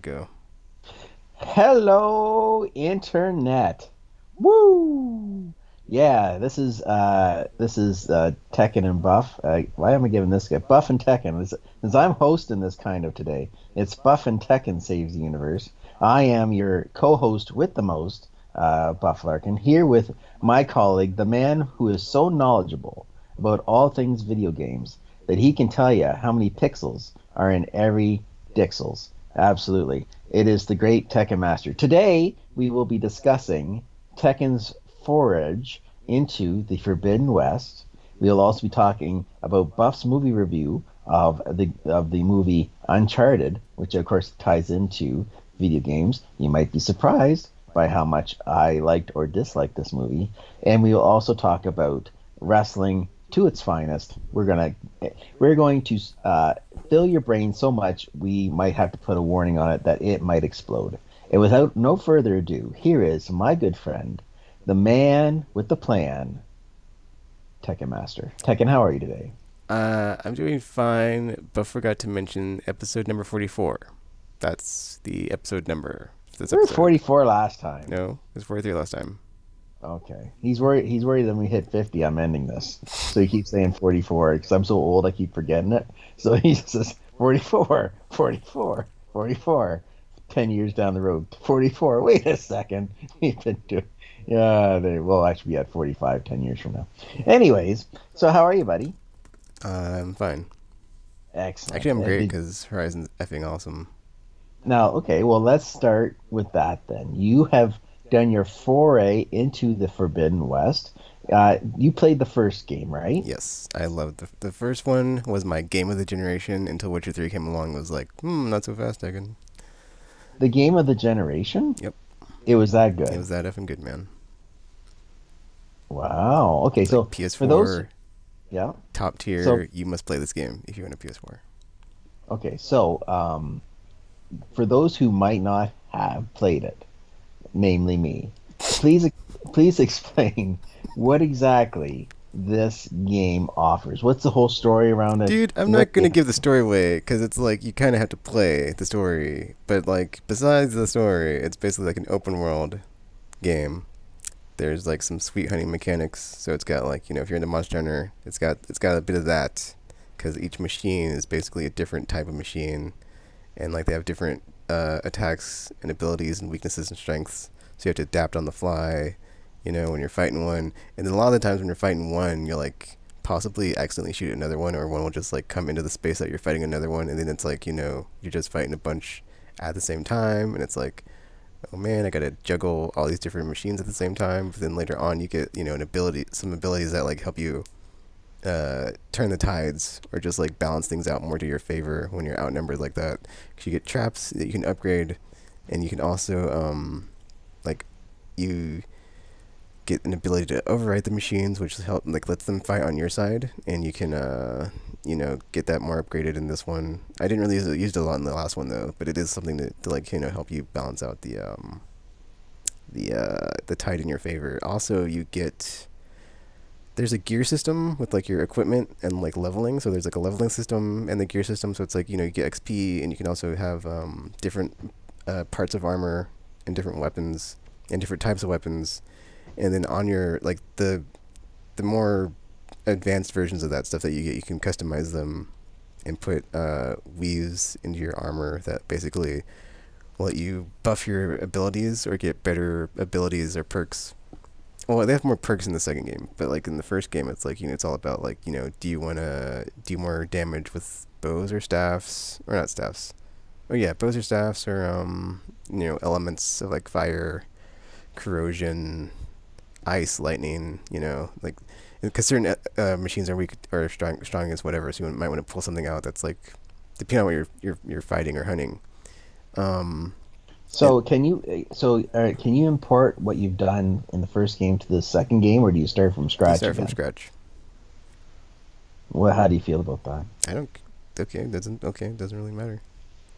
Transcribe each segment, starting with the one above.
Go. Hello, Internet. Woo! Yeah, this is Tekken and Buff. Why am I giving this guy Buff and Tekken? As I'm hosting this kind of today, it's Buff and Tekken saves the universe. I am your co-host with the most, Buff Larkin, here with my colleague, the man who is so knowledgeable about all things video games that he can tell you how many pixels are in every Dixels. Absolutely. It is the great Tekken Master. Today, we will be discussing Tekken's forage into the Forbidden West. We'll also be talking about Buff's movie review of the movie Uncharted, which of course ties into video games. You might be surprised by how much I liked or disliked this movie. And we will also talk about wrestling to its finest. We're going to fill your brain so much we might have to put a warning on it that it might explode. And without no further ado, here is my good friend, the man with the plan, Tekken Master. Tekken, how are you today? I'm doing fine, but forgot to mention episode number 44. That's the episode number for this We were episode. 44 last time. No, it was 43 last time. Okay. He's worried that when we hit 50, I'm ending this. So he keeps saying 44 because I'm so old I keep forgetting it. So he says 44, 44, 44. 10 years down the road, 44. Wait a second. We've been doing, yeah, they will actually be at 45 10 years from now. Anyways, so how are you, buddy? I'm fine. Actually, Excellent. I'm great because Horizon's effing awesome. Now, okay, well, let's start with that then. You have done your foray into the Forbidden West. You played the first game, right? Yes, I loved the first one was my game of the generation until Witcher 3 came along and was like, not so fast, Tekken. The game of the generation? Yep, It was that it good. was that effing good, man. Wow. Okay, It's like so for those, PS4 yeah. top So, tier. You must play this game if you own a PS4. okay, so for those who might not have played it, namely me, please please explain what exactly this game offers. What's the whole story around it? Dude, I'm What not gonna give the story away because it's like you kind of have to play the story. But like, besides the story, it's basically like an open world game. There's like some sweet honey mechanics. So it's got like if you're into Monster Hunter, it's got a bit of that because each machine is basically a different type of machine, and like they have different attacks and abilities and weaknesses and strengths. So you have to adapt on the fly, when you're fighting one. And then a lot of the times when you're fighting one, you're like possibly accidentally shoot another one, or one will just like come into the space that you're fighting another one, and then it's like you're just fighting a bunch at the same time, and it's like, oh man, I gotta juggle all these different machines at the same time. But then later on, you get some abilities that like help you turn the tides or just like balance things out more to your favor when you're outnumbered like that. 'Cause you get traps that you can upgrade, and you can also like you get an ability to override the machines, which help like lets them fight on your side, and you can get that more upgraded in this one. I didn't really use it a lot in the last one though, but it is something to like help you balance out the tide in your favor. Also, you get there's a gear system with like your equipment and like leveling. So there's like a leveling system and the gear system. So it's like you get XP, and you can also have different parts of armor and different weapons and different types of weapons. And then on your like the more advanced versions of that stuff that you get, you can customize them and put weaves into your armor that basically let you buff your abilities or get better abilities or perks. Well, they have more perks in the second game, but like in the first game, it's like it's all about like do you want to do more damage with bows or staffs, or not staffs? Oh yeah, bows or staffs, or elements of like fire, corrosion, ice, lightning. Like because certain machines are weak or strong against whatever, so you might want to pull something out that's like depending on what you're fighting or hunting. Um, and Can you import what you've done in the first game to the second game, or do you start from you scratch start from again? scratch. Well, how do you feel about that? I don't. Okay. It doesn't really matter.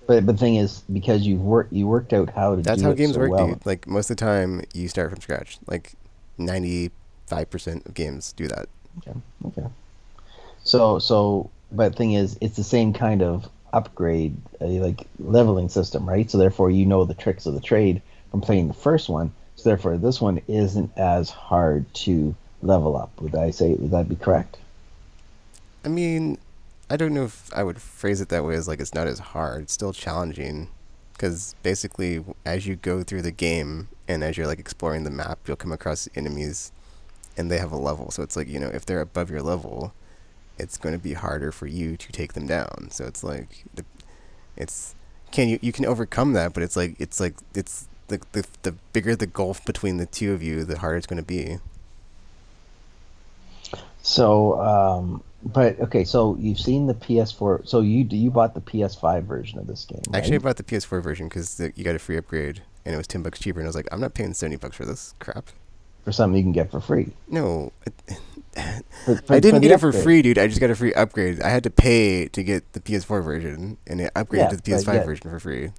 But the thing is, because you worked out how to That's do how it games so work, well. dude. Like most of the time, you start from scratch. Like 95% of games do that. Okay, okay. But thing is, it's the same kind of upgrade, like leveling system, right? So therefore, you know the tricks of the trade from playing the first one. So therefore, this one isn't as hard to level up. Would that be correct? I mean, I don't know if I would phrase it that way as like it's not as hard. It's still challenging because basically, as you go through the game and as you're like exploring the map, you'll come across enemies and they have a level. So it's like, if they're above your level, it's going to be harder for you to take them down. So it's like it's can you can overcome that, but it's the bigger the gulf between the two of you, the harder it's going to be. So, but okay, so you've seen the PS4. So you bought the PS5 version of this game, Actually, I right? bought the PS4 version because you got a free upgrade and it was $10 cheaper, and I was like, I'm not paying $70 for this crap. For something you can get for free. No, For I for didn't the get it for upgrade. free, dude. I just got a free upgrade. I had to pay to get the PS4 version, and it upgraded Yeah, to the but PS5 yet version for free.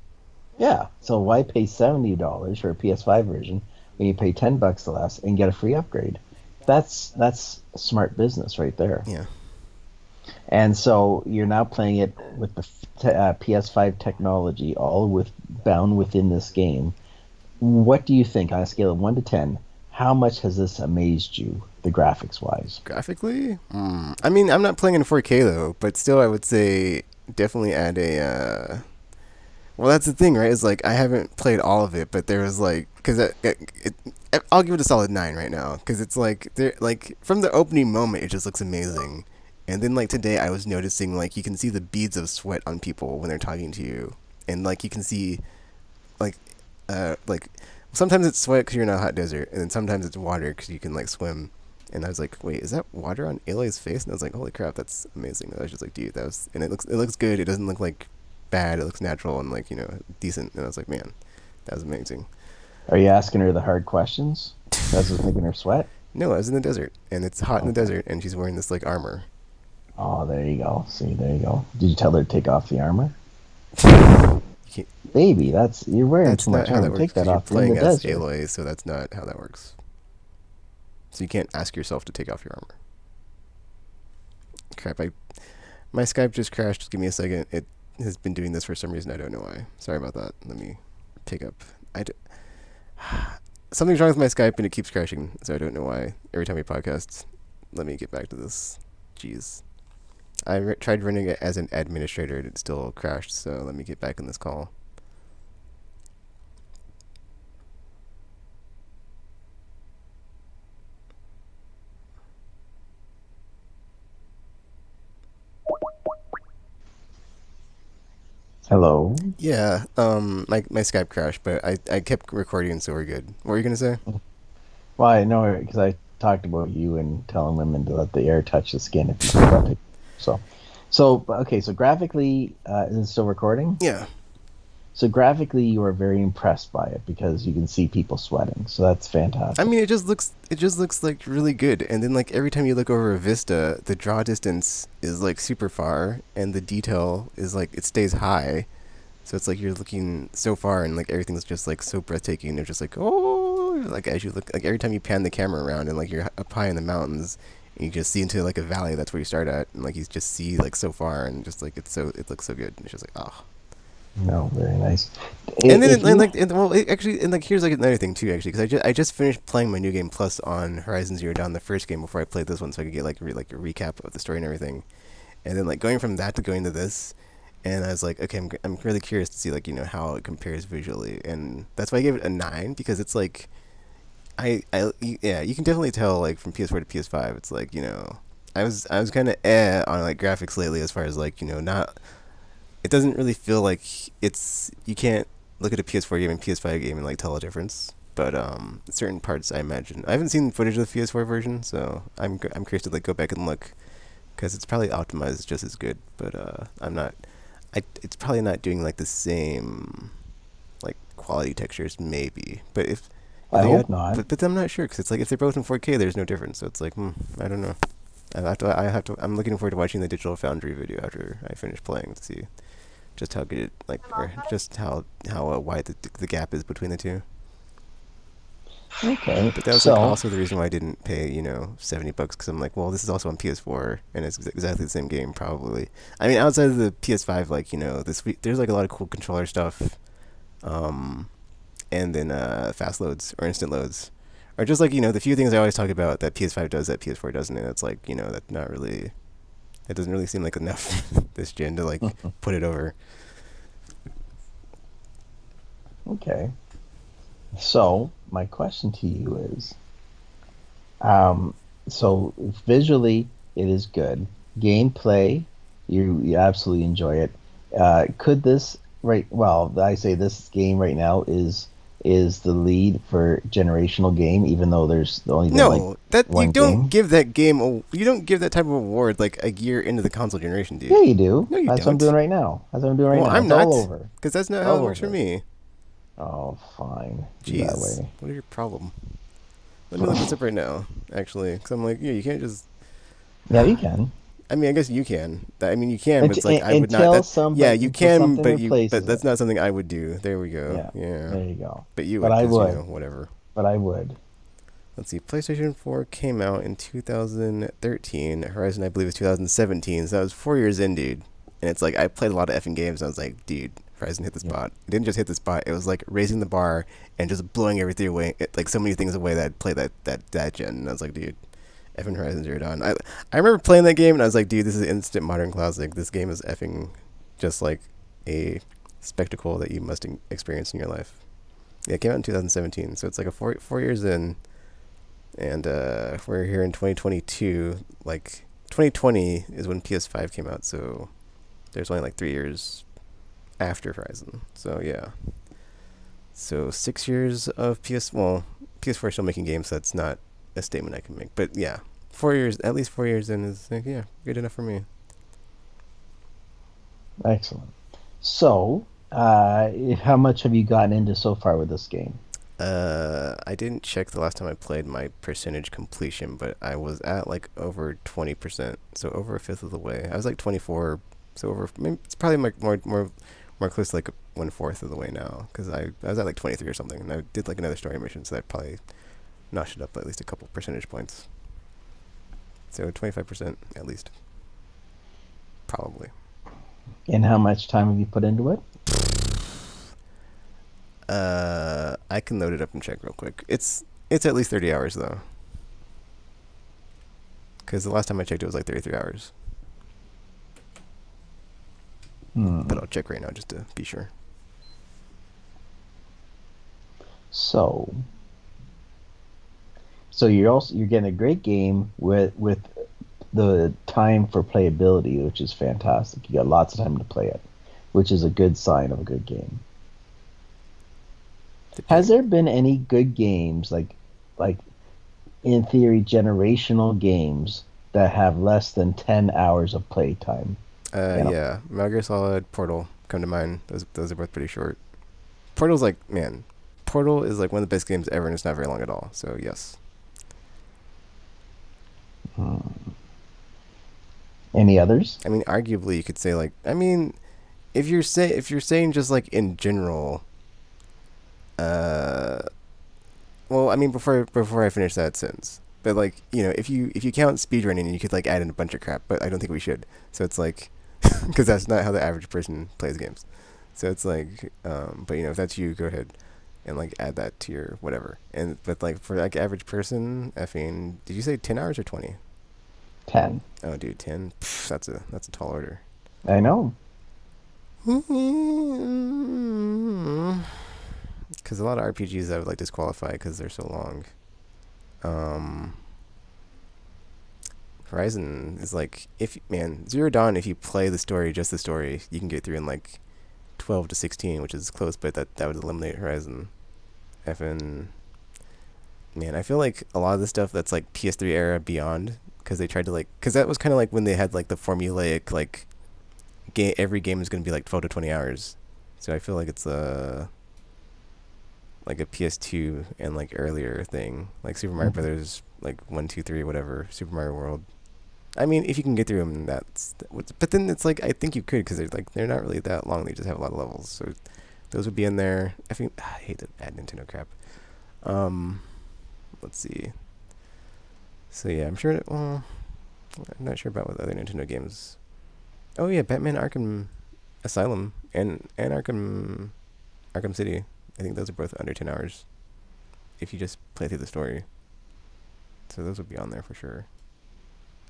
yeah. So why pay $70 for a PS5 version when you pay $10 less and get a free upgrade? That's smart business right there. Yeah, And so you're now playing it with the PS5 technology, all with bound within this game. What do you think on a scale of 1 to 10? How much has this amazed you, the graphics wise? graphically, I mean, I'm not playing in 4K though, but still, I would say definitely add a. Well, that's the thing, right? Is like I haven't played all of it, but there was like because I'll give it a solid 9 right now because it's like there like from the opening moment it just looks amazing, and then like today I was noticing like you can see the beads of sweat on people when they're talking to you, and like you can see like like sometimes it's sweat because you're in a hot desert, and then sometimes it's water because you can like swim. And I was like, wait, is that water on Aloy's face? And I was like, holy crap, that's amazing. And I was just like, dude, that was, and it looks good. It doesn't look like bad. It looks natural and like decent. And I was like, man, that was amazing. Are you asking her the hard questions? That's what's making her sweat? No, I was in the desert, and it's hot in the Okay. desert, and she's wearing this like armor. Oh, there you go. See, there you go. Did you tell her to take off the armor? You can't, Baby, you're wearing that's too not much how that armor. works Take that because you're off. You're in the playing as desert. Aloy, so that's not how that works. So you can't ask yourself to take off your armor. Crap, my Skype just crashed. Just give me a second. It has been doing this for some reason. I don't know why. Sorry about that. Let me pick up. I d- Something's wrong with my Skype and it keeps crashing, so I don't know why. Every time we podcast, let me get back to this. Jeez. Tried running it as an administrator and it still crashed, so let me get back in this call. Hello. Yeah, my Skype crashed, but I kept recording, so we're good. What were you gonna say? Well, I know because I talked about you and telling women to let the air touch the skin if you forgot to. So, okay. So graphically, is it still recording? Yeah, So graphically, you are very impressed by it because you can see people sweating. So that's I fantastic. mean it just looks like really good, and then like every time you look over a vista, the draw distance is like super far, and the detail is like it stays high. So it's like you're looking so far, and like everything's just like so breathtaking. You're just like, oh, like as you look, like every time you pan the camera around, and like you're up high in the mountains, and you just see into like a valley. That's where you start at, and like you just see like so far, and just like it looks so good. And it's just like, oh. No, very nice. And then If you actually, and like here's like another thing too, actually, because I just finished playing my new game plus on Horizon Zero Dawn, the first game, before I played this one, so I could get like a recap of the story and everything. And then like going from that to going to this, and I was like, okay, I'm really curious to see like how it compares visually, and that's why I gave it a 9 because it's like yeah, you can definitely tell like from PS4 to PS5, it's like I was kind of on like graphics lately as far as like not it doesn't really feel like you can't look at a PS4 game and PS5 game and like tell a difference. But certain parts I imagine I haven't seen footage of the PS4 version, so I'm curious to like go back and look because it's probably optimized just as good. But I'm not. It's probably not doing like the same like quality textures maybe. But if I they got hope not. but I'm not sure because it's like if they're both in 4K, there's no difference. So it's like I don't know. I'm looking forward to watching the Digital Foundry video after I finish playing to see just how good or just how wide the gap is between the two. Okay, But that was like so also the reason why I didn't pay, $70 because I'm like, well, this is also on PS4 and it's exactly the same game probably. I mean, outside of the PS5, like there's like a lot of cool controller stuff, um, and then fast loads or instant loads, or just like the few things I always talk about that PS5 does that PS4 doesn't, and it's like that's not really. It doesn't really seem like enough this gen to like put it over. okay, so my question to you is, um, so visually it is good. Gameplay, you absolutely enjoy it. Could this right? Well, I say this game right now is the lead for generational game, even though there's only been like No, that you one don't game. give that game. You don't give that type of award like a year into the console generation, dude. Yeah, you do. No, you That's what I'm doing don't. right now. That's what I'm doing right Well, now. I'm It's all not, over. because that's not It's how all it works for over. me. Oh, fine. Be that Jeez, way. what is your problem? Let me look this up right now, actually, because I'm like, yeah, you can't just. Yeah, you can. I mean, I guess you can. I mean, you can, but it's like I would not. Until That yeah, somebody you until can, something but replaces that's it. not something I would do. There we go. Yeah, Yeah, there you go. but you But would, I because would. whatever. But I would. Let's see. PlayStation 4 came out in 2013. Horizon, I believe, is 2017. So that was 4 years in, dude. And it's like I played a lot of effing games. And I was like, dude, Horizon hit the Yeah. spot. It didn't just hit the spot. It was like raising the bar and just blowing everything away. Like so many things away that I'd play that gen. And I was like, dude, effing Horizon Zero Dawn. I remember playing that game and I was like, dude, this is instant modern classic. This game is effing just like a spectacle that you must experience in your life. Yeah, it came out in 2017. So it's like a 4 years in, and we're here in 2022. Like 2020 is when PS5 came out, so there's only like 3 years after Horizon. So yeah, so 6 years of Well, PS4 is still making games, so that's not a statement I can make. But yeah, 4 years, at least 4 years in is like, yeah, good enough for me. Excellent. So, how much have you gotten into so far with this game? I didn't check the last time I played my percentage completion, but I was at like over 20%, so over a fifth of the way. I was like 24, so over. Maybe it's probably like more close to like 1/4 of the way now, because I was at like 23 or something, and I did like another story mission, so that probably notched it up at least a couple percentage points. So 25% at least, probably. And how much time have you put into it? I can load it up and check real quick. It's at least 30 hours though, because the last time I checked it was like 33 hours. But Hmm. I'll check right now just to be sure. So, you're getting a great game with the time for playability, which is fantastic. You got lots of time to play it, which is a good sign of a good game. Has Depend. there been any good games like in theory generational games that have less than 10 hours of playtime in them? Yeah, Metal Gear Solid, Portal come to mind. Those are both pretty short. Portal's like, man, Portal is like one of the best games ever, and it's not very long at all. So yes. Hmm. Any others? I mean, arguably you could say like, I mean, if you're saying just like in general, uh, well, I mean before I finish that sentence, but like if you count speedrunning, you could like add in a bunch of crap, but I don't think we should. So it's like, because that's not how the average person plays games. So it's like, but if that's you, go ahead and like add that to your whatever. And but like for like average person, effing, did you say 10 hours or 20? 10. Oh, dude, 10. Pff, that's a tall order. I know. Because a lot of RPGs I would like disqualify because they're so long. Um, Horizon is like, if man, Zero Dawn, if you play the story, just the story, you can get through in like 12 to 16, which is close, but that would eliminate Horizon. Effing man, I feel like a lot of the stuff that's like PS3 era beyond, because they tried to like, because that was kind of like when they had like the formulaic like every game is going to be like 12 to 20 hours. So I feel like it's like a PS2 and like earlier thing, like Super Mario Mhm. Brothers, like 1, 2, 3, whatever, Super Mario World. I mean, if you can get through them, but then it's like I think you could, because they're not really that long. They just have a lot of levels, so those would be in there. I hate to add Nintendo crap. Um, let's see. So yeah, I'm sure. Well, I'm not sure about what other Nintendo games. Oh yeah, Batman Arkham Asylum and Arkham City. I think those are both under 10 hours if you just play through the story. So those would be on there for sure.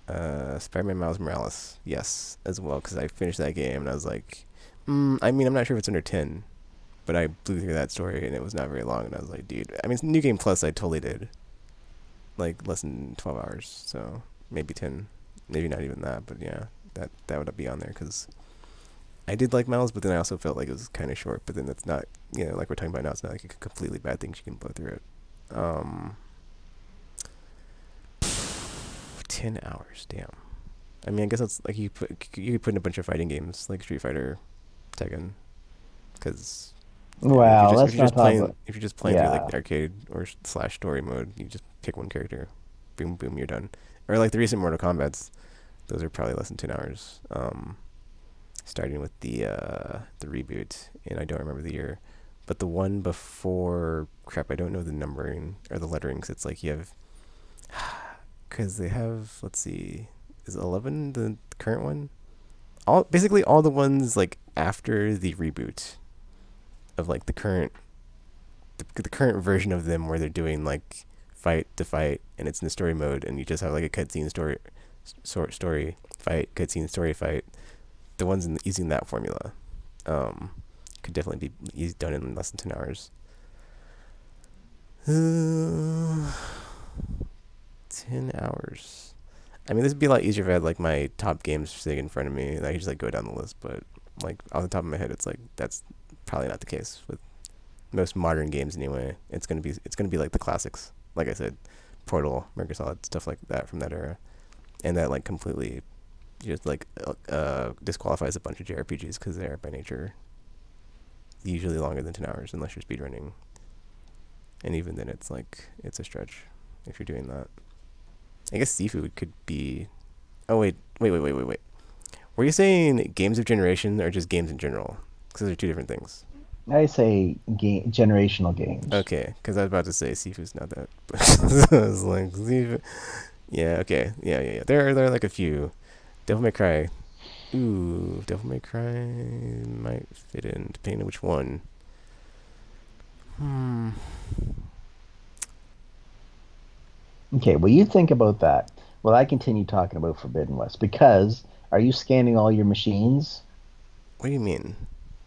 Spider-Man Miles Morales, yes, as well, because I finished that game and I was like, I mean, I'm not sure if it's under 10, but I blew through that story and it was not very long, and I was like, dude, I mean, New Game Plus I totally did, like less than 12 hours, so maybe 10, maybe not even that, but yeah, that would be on there because I did like Miles, but then I also felt like it was kind of short, but then it's not, like we're talking about now, it's not like a completely bad thing. You can blow through it. 10 hours, damn. I mean, I guess that's like you could put in a bunch of fighting games like Street Fighter, Tekken, because Well, let's not talk about. if you're just playing through like Yeah. the arcade or slash story mode, you just pick one character, boom boom, you're done. Or like the recent Mortal Kombat's, those are probably less than 10 hours. Starting with the reboot, and I don't remember the year, but the one before, crap, I don't know the numbering or the lettering, because it's like you have, because they have, let's see, is 11 the current one? Basically all the ones like after the reboot of like the current version of them where they're doing like fight to fight and it's in the story mode and you just have like a cutscene story fight cutscene story fight. The ones using that formula could definitely be done in less than 10 hours. 10 hours. I mean, this would be a lot easier if I had like my top games sitting in front of me and I could just like go down the list, but like off the top of my head, it's like that's probably not the case with most modern games anyway. It's gonna be like the classics, like I said, Portal, Metal Solid, stuff like that from that era, and that like completely just like disqualifies a bunch of JRPGs because they are by nature usually longer than 10 hours unless you're speedrunning, and even then it's a stretch if you're doing that. I guess Seafood could be. Oh wait. Were you saying games of generation or just games in general? Because those are two different things. I say generational games. Okay, because I was about to say Seafood's not that. So I was like, Seafood. Yeah, okay. Yeah. There are like a few. Devil May Cry. Ooh, Devil May Cry might fit in, depending on which one. Hmm. Okay, well, you think about that. Well, I continue talking about Forbidden West because are you scanning all your machines? What do you mean?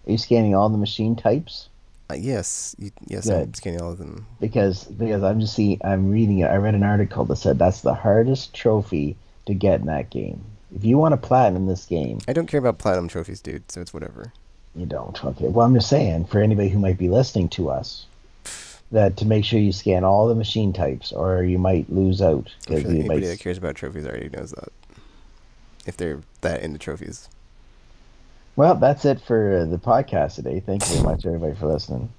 Are you scanning all the machine types? Yes. Yes, I'm Good. scanning all of them. Because I'm reading it. I read an article that said that's the hardest trophy to get in that game. If you want to platinum this game, I don't care about platinum trophies, dude, so it's whatever. you don't. Okay. Well, I'm just saying for anybody who might be listening to us that to make sure you scan all the machine types or you might lose out I'm because sure that you anybody might. that cares about trophies already knows that. If they're that into trophies. Well, that's it for the podcast today. Thank you very much, everybody, for listening.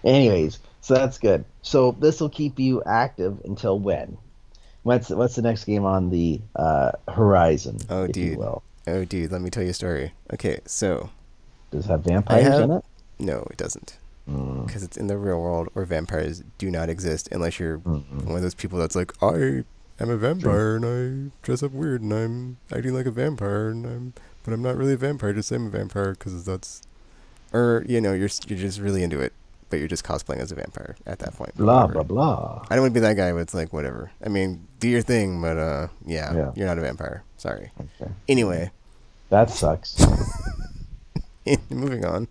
Anyways, so that's good. So this will keep you active until when? What's the next game on the horizon, Oh, if you dude. will? Oh, dude, let me tell you a story. Okay, so Does it have I vampires have. in it? No, it doesn't. Mm, Because it's in the real world where vampires do not exist unless you're mm-mm. one of those people that's like, I am a True. vampire and I dress up weird and I'm acting like a vampire but I'm not really a vampire, just say I'm a vampire because that's. Or, you're just really into it, but you're just cosplaying as a vampire at that point, but Blah whatever. blah blah. I don't want to be that guy, but it's like, whatever. I mean, do your thing, but yeah, Yeah. you're not a vampire. Sorry. Okay. Anyway, That sucks. moving on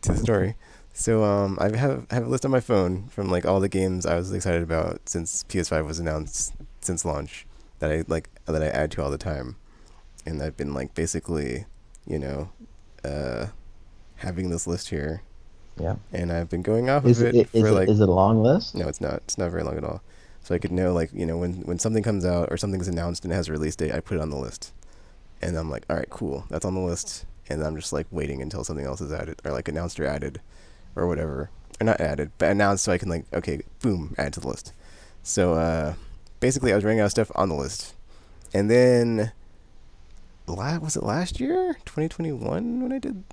to the story. So I have a list on my phone from like all the games I was excited about since PS5 was announced since launch that I add to all the time, and I've been like basically, you know, uh, having this list here, Yeah. and I've been going off of it Is for like. it a long list? No, it's not. It's not very long at all. So I could know like when something comes out or something's announced and it has a release date, I put it on the list, and I'm like, all right, cool, that's on the list, and I'm just like waiting until something else is added or like announced or added or whatever. Or not added, but announced so I can like, okay, boom, add to the list. So basically I was running out of stuff on the list. And then was it last year? 2021 when I did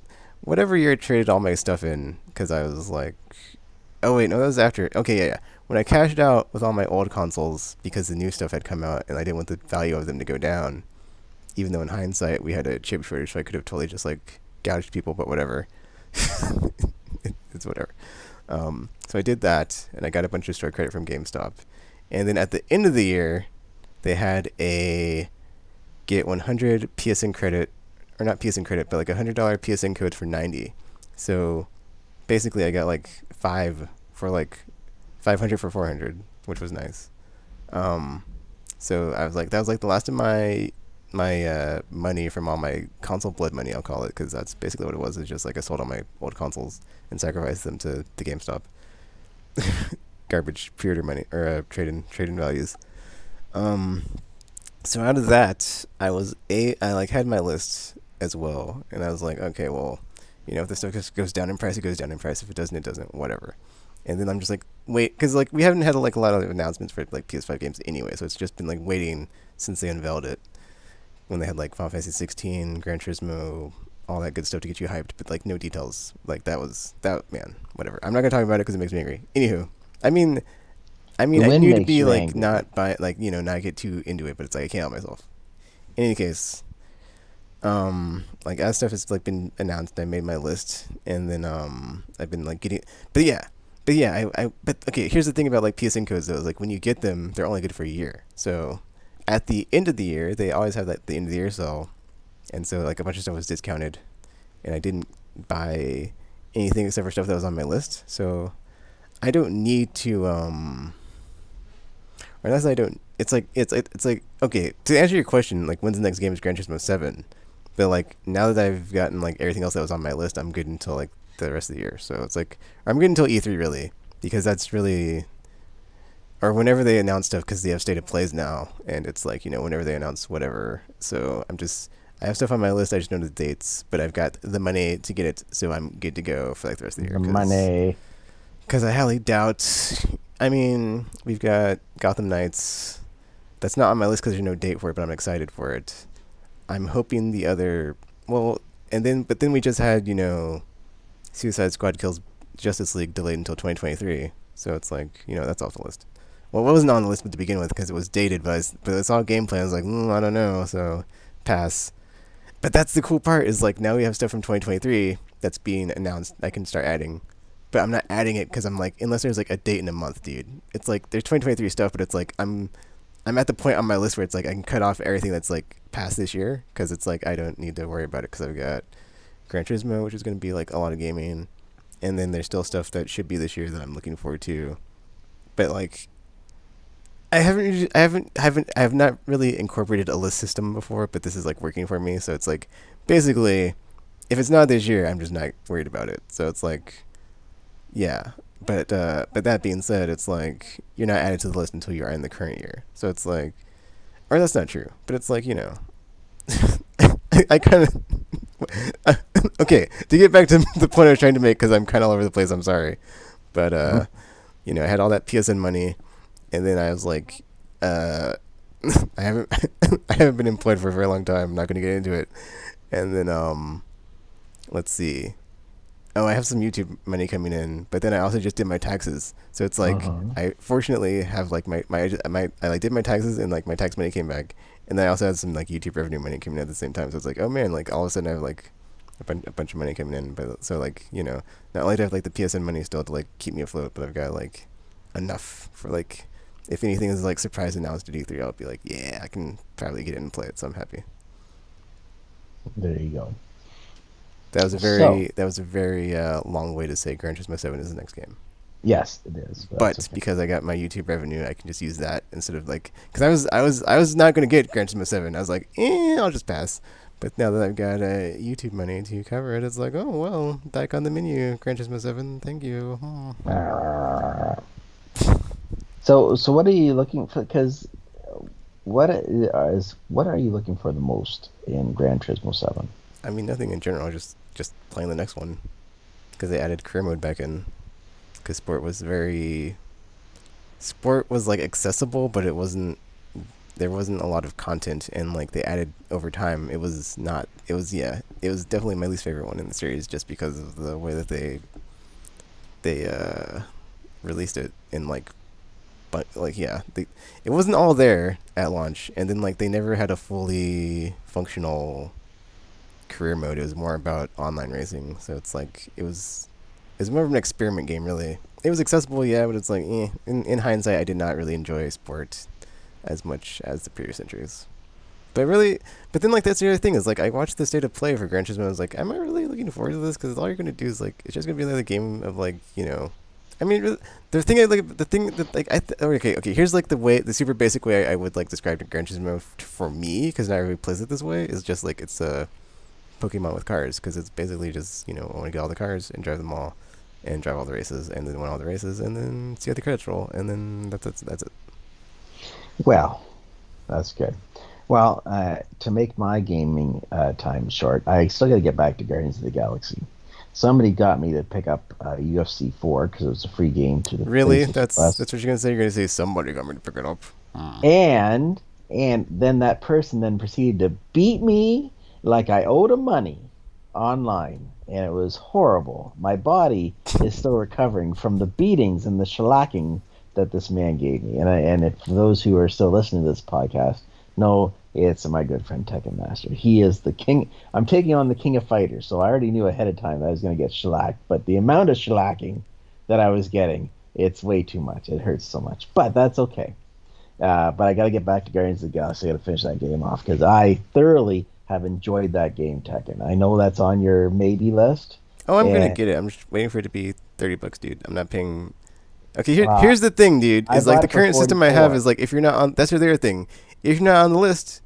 whatever year I traded all my stuff in cuz I was like Oh wait, no, that was after. Okay, yeah, yeah. When I cashed out with all my old consoles because the new stuff had come out and I didn't want the value of them to go down, even though in hindsight we had a chip shortage, so I could have totally just like gouged people, but whatever. It's whatever. So I did that, and I got a bunch of store credit from GameStop. And then at the end of the year, they had a get 100 PSN credit, or not PSN credit, but like $100 PSN codes for 90. So basically, I got like five for like 500 for 400, which was nice. Um, so I was like, that was like the last of my money from all my console blood money, I'll call it, because that's basically what it was. It's just like I sold all my old consoles and sacrificed them to GameStop. Garbage pre-order money or trade in values. Um, so out of that, I like had my list as well, and I was like, okay, well, if the stuff just goes down in price, it goes down in price. If it doesn't, it doesn't. Whatever. And then I'm just like, wait, because like we haven't had like a lot of announcements for like PS5 games anyway, so it's just been like waiting since they unveiled it when they had like Final Fantasy 16, Gran Turismo, all that good stuff to get you hyped, but like no details. Like that man, whatever. I'm not gonna talk about it because it makes me angry. Anywho, I mean, The I wind knew to makes be you like angry. not by like not get too into it, but it's like I can't help myself. In any case, like as stuff has like been announced, I made my list, and then I've been like getting, but yeah. But yeah, but okay. Here's the thing about like PSN codes though. Like when you get them, they're only good for a year. So at the end of the year, they always have like the end of the year sale, and so like a bunch of stuff was discounted, and I didn't buy anything except for stuff that was on my list. So I don't need to or unless I don't. It's like okay. To answer your question, like when's the next game is Gran Turismo 7, but like now that I've gotten like everything else that was on my list, I'm good until like the rest of the year. So it's like I'm good until E3 really, because that's really or whenever they announce stuff because they have state of plays now, and it's like whenever they announce whatever. So I have stuff on my list. I just know the dates, but I've got the money to get it, so I'm good to go for like the rest of the year. The Because money. I highly doubt. I mean, we've got Gotham Knights. That's not on my list because there's no date for it, but I'm excited for it. I'm hoping the other. Well, but then we just had Suicide Squad kills Justice League delayed until 2023. So it's like that's off the list. Well, it wasn't on the list to begin with because it was dated, but it's all gameplay. I was like, I don't know, so pass. But that's the cool part is like now we have stuff from 2023 that's being announced. I can start adding, but I'm not adding it because I'm like unless there's like a date in a month, dude. It's like there's 2023 stuff, but it's like I'm at the point on my list where it's like I can cut off everything that's like past this year because it's like I don't need to worry about it because I've got Gran Turismo, which is going to be like a lot of gaming, and then there's still stuff that should be this year that I'm looking forward to. But like I have not really incorporated a list system before, but this is like working for me. So it's like basically, if it's not this year, I'm just not worried about it. So it's like, yeah. But that being said, it's like you're not added to the list until you are in the current year. So it's like, or that's not true. But it's like I kind of okay to get back to the point I was trying to make because I'm kind of all over the place. I'm sorry, but Mhm. I had all that PSN money, and then I was like, uh, I haven't I haven't been employed for a very long time. I'm not going to get into it. And then let's see. Oh, I have some YouTube money coming in, but then I also just did my taxes. So it's like Mhm. I fortunately have like I like did my taxes and like my tax money came back, and then I also had some like YouTube revenue money coming in at the same time. So it's like oh man, like all of a sudden I have like a bunch of money coming in. But so like not only do I have like the PSN money still to like keep me afloat, but I've got like enough for like if anything is like surprise announced at E3, I'll be like yeah, I can probably get in and play it. So I'm happy. There you go. So, That was a very long way to say Gran Turismo 7 is the next game. yes, it is, but that's But okay. because I got my YouTube revenue, I can just use that instead of like because I was not gonna get Gran Turismo 7. I was like, I'll just pass. But now that I've got YouTube money to cover it, it's like, oh well, back on the menu, Gran Turismo 7. Thank you. So what are you looking for? Because what are you looking for the most in Gran Turismo 7? I mean, nothing in general. Just playing the next one because they added career mode back in. Because sport was like accessible, but it wasn't there wasn't a lot of content and like they added over time it was not it was yeah it was definitely my least favorite one in the series just because of the way that they released it in like, but like yeah, it wasn't all there at launch, and then like they never had a fully functional career mode. It was more about online racing, so it's like it was more of an experiment game, really. It was accessible, yeah, but it's like, in hindsight, I did not really enjoy sport as much as the previous entries. But really, but then like that's the other thing is like I watched the state of play for Gran Turismo. And I was like, am I really looking forward to this? Because all you're gonna do is like it's just gonna be another game of like I mean the thing I like the thing that like okay here's like the super basic way I would like describe Gran Turismo for me because not everybody plays it this way is just like it's a Pokemon with cars because it's basically just I want to get all the cars and drive them all and drive all the races and then win all the races and then see how the credits roll and then that's it. Well, that's good. Well, to make my gaming time short, I still got to get back to Guardians of the Galaxy. Somebody got me to pick up UFC 4 because it was a free game to the Really? PlayStation That's Plus. what you're gonna say? You're gonna say somebody got me to pick it up. And and then that person then proceeded to beat me like I owed him money online, and it was horrible. My body is still recovering from the beatings and the shellacking that this man gave me. And if those who are still listening to this podcast know, it's my good friend Tekken Master. He is the king. I'm taking on the king of fighters, so I already knew ahead of time that I was going to get shellacked. But the amount of shellacking that I was getting, it's way too much. It hurts so much, but that's okay. But I got to get back to Guardians of the Galaxy. I got to finish that game off because I thoroughly have enjoyed that game, Tekken. I know that's on your maybe list, Oh, I'm gonna and get it. I'm just waiting for it to be $30, dude. I'm not paying. Okay, uh, here's the thing, dude. I Is like bought the it for current system I have 44. is like if you're not on. That's the other thing. If you're not on the list,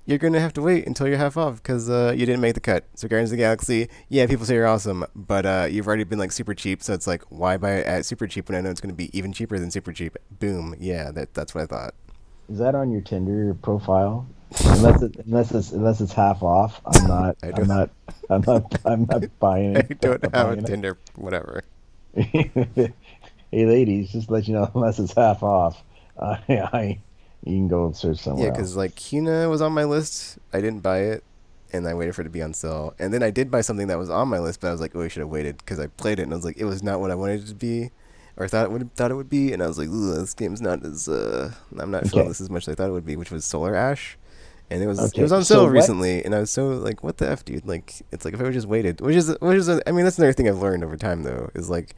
you're gonna have to wait until you're half off because you didn't make the cut. So Guardians of the Galaxy, yeah, people say you're awesome, but you've already been like super cheap. So it's like, why buy it at super cheap when I know it's gonna be even cheaper than super cheap? Boom. Yeah, that's what I thought. Is that on your Tinder profile? Unless it's half off, I'm not. I I'm don't. not. I'm not buying I it. I'm don't not have a buying Tinder. Whatever. it. Hey, ladies, just to let you know, unless it's half off, I you can go and search Yeah, somewhere because else. like Kina was on my list. I didn't buy it, and I waited for it to be on sale. And then I did buy something that was on my list, but I was like, oh, I should have waited because I played it and I was like, it was not what I wanted it to be, or thought it would be. And I was like, ooh, this game's not as I'm not feeling Okay. this as much as I thought it would be, which was Solar Ash. And it was Okay. on So sale what? recently, and I was so like, what the f, dude? Like, it's like if I would just waited, which is I mean, that's another thing I've learned over time though, is like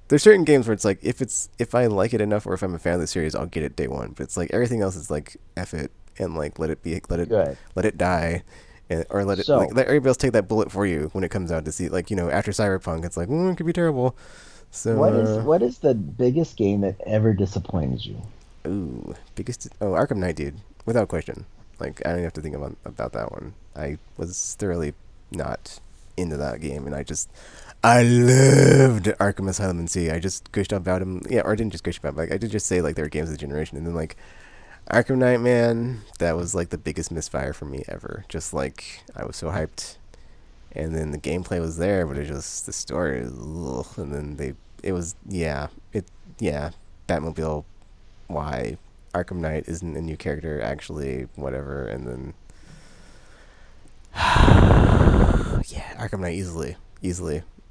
there's certain games where it's like if I like it enough or if I'm a fan of the series, I'll get it day one. But it's like everything else is like F it and like Good. let it die. And, or let it like So let everybody else take that bullet for you when it comes out to see like after Cyberpunk it's like it could be terrible. So what is the biggest game that ever disappointed you? biggest Arkham Knight, dude, without question. Like I don't even have to think about that one. I was thoroughly not into that game, and I loved Arkham Asylum and C. I just gushed about him. Yeah, or I didn't just gush about him. Like, I did just say, like, they were games of the generation. And then, like, Arkham Knight, man, that was, like, the biggest misfire for me ever. Just, like, I was so hyped. And then the gameplay was there, but it just, the story, ugh. And then yeah, Batmobile, why? Arkham Knight isn't a new character, actually, whatever. And then, yeah, Arkham Knight easily.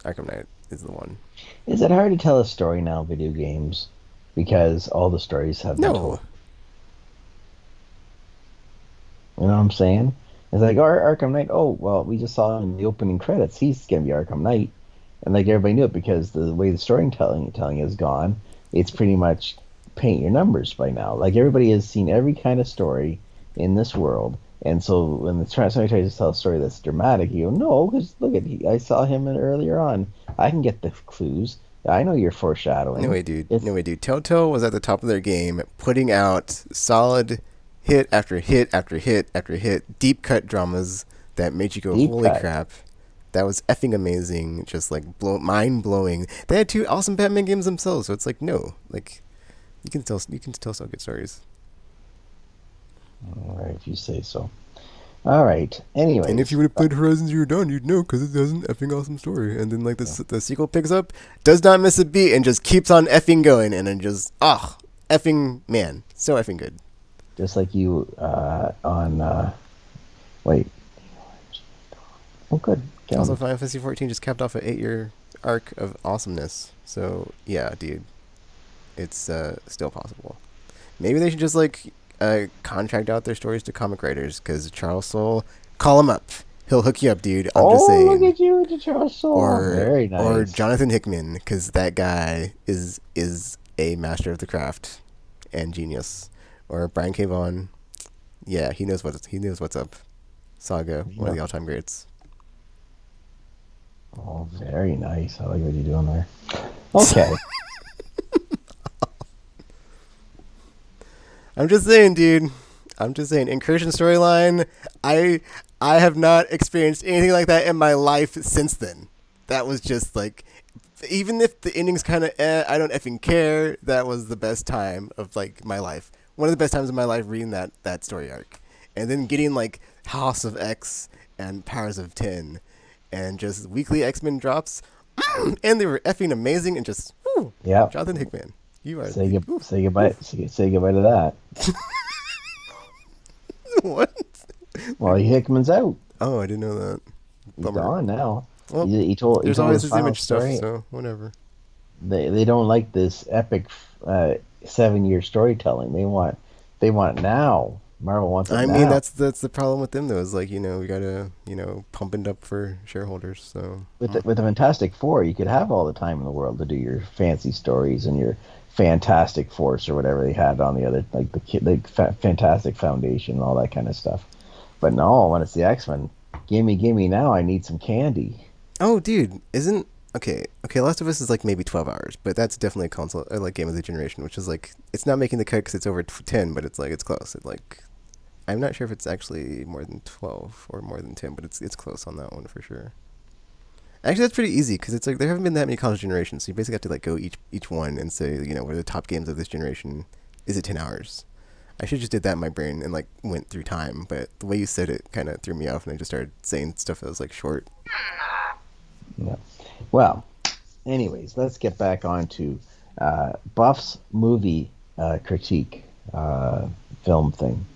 Arkham Knight is the one. Is it hard to tell a story now in video games because all the stories have been No, told? You know what I'm saying? It's like, Arkham Knight. Oh, well, we just saw him in the opening credits. He's gonna be Arkham Knight, and like everybody knew it because the way the storytelling is gone. It's pretty much paint your numbers by now. Like everybody has seen every kind of story in this world, and so when somebody tries to tell a story that's dramatic, you go, no, because look at I saw him earlier on. I can get the clues. I know you're No foreshadowing. way, dude. It's No way, dude. Telltale was at the top of their game, putting out solid hit after hit after hit after hit, deep cut dramas that made you go, deep "Holy cut. crap!" That was effing amazing. Just like mind blowing. They had two awesome Batman games themselves, so it's like no, like you can tell some good stories. All right, if you say so. All right. And if you Anyways, would have played Horizon Zero Dawn, you'd know because it has an effing awesome story. And then like the sequel picks up, does not miss a beat, and just keeps on effing going, and then just effing man, so effing good. just like you on wait. Oh, good. Also, Count. Final Fantasy 14 just capped off an 8-year arc of awesomeness. So yeah, dude. it's still possible. Maybe they should just like contract out their stories to comic writers because Charles Soule, call him up. He'll hook you up, dude. I'm just Oh, look saying. at you, the Charles Soule. Very Or nice. Jonathan Hickman because that guy is a master of the craft and genius. Or Brian K. Vaughan. Yeah, he knows what's up. Saga, one of Yeah. the all-time greats. Oh, very nice. I like what you're doing there. Okay. I'm just saying, dude. I'm just saying. Incursion storyline. I I have not experienced anything like that in my life since then. That was just like, even if the ending's kind of I don't effing care. That was the best time of like my life. One of the best times of my life reading that story arc, and then getting like House of X and Powers of 10, and just weekly X-Men drops, and they were effing amazing and just whew, Yep. Jonathan Hickman. You are Say goodbye. Say goodbye to that. what? Well, Hickman's out. Oh, I didn't know that. He's Bummer. gone now. Well, He there's told always his his final image stuff, story. so whatever. They don't like this epic 7 year storytelling. They want it now. Marvel wants it I mean, now. that's the problem with them though. Is like we gotta pump it up for shareholders. So With the Fantastic Four, you could have all the time in the world to do your fancy stories and your Fantastic Force or whatever they had on the other, like Fantastic Foundation and all that kind of stuff. But no, when it's the X-Men, gimme now. I need some candy. oh, dude, isn't okay? Last of Us is like maybe 12 hours, but that's definitely a console or like game of the generation, which is like it's not making the cut because it's over 10, but it's like it's close. It like I'm not sure if it's actually more than 12 or more than 10, but it's close on that one for sure. Actually, that's pretty easy because it's like there haven't been that many console generations, so you basically have to like go each one and say what are the top games of this generation. Is it 10 hours? I should just did that in my brain and like went through time, but the way you said it kind of threw me off, and I just started saying stuff that was like short. Yeah. Well, anyways, let's get back on to Buff's movie critique film thing.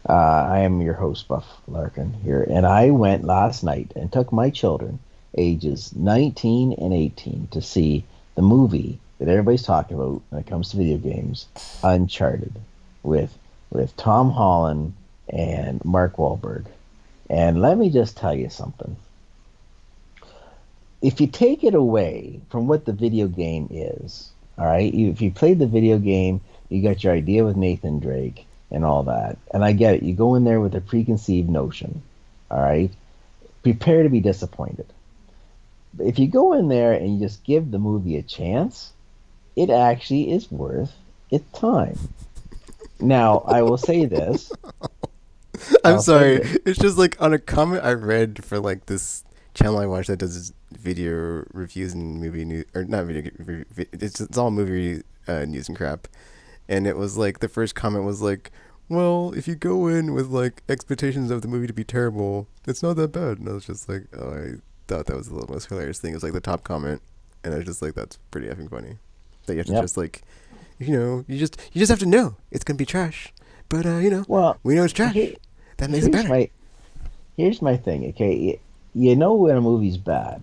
I am your host, Buff Larkin, here, and I went last night and took my children, ages 19 and 18, to see the movie that everybody's talking about when it comes to video games, Uncharted, with Tom Holland and Mark Wahlberg. And let me just tell you something. If you take it away from what the video game is, all right, if you played the video game, you got your idea with Nathan Drake and all that. And I get it. You go in there with a preconceived notion, all right? Prepare to be disappointed. But if you go in there and you just give the movie a chance, it actually is worth its time. Now, I will say this. I'm I'll say sorry. that. It's just like on a comment I read for like this channel I watch that does video reviews and movie news, or not video. It's all movie news and crap. And it was like the first comment was like, "Well, if you go in with like expectations of the movie to be terrible, it's not that bad." And I was just like, "Oh, I thought that was the most hilarious thing." It was like the top comment, and I was just like, "That's pretty effing funny." That you have to Yep. just like, you just have to know it's gonna be trash, but Well, we know it's trash. here, That makes it here's better. my here's my thing. Okay, you know when a movie's bad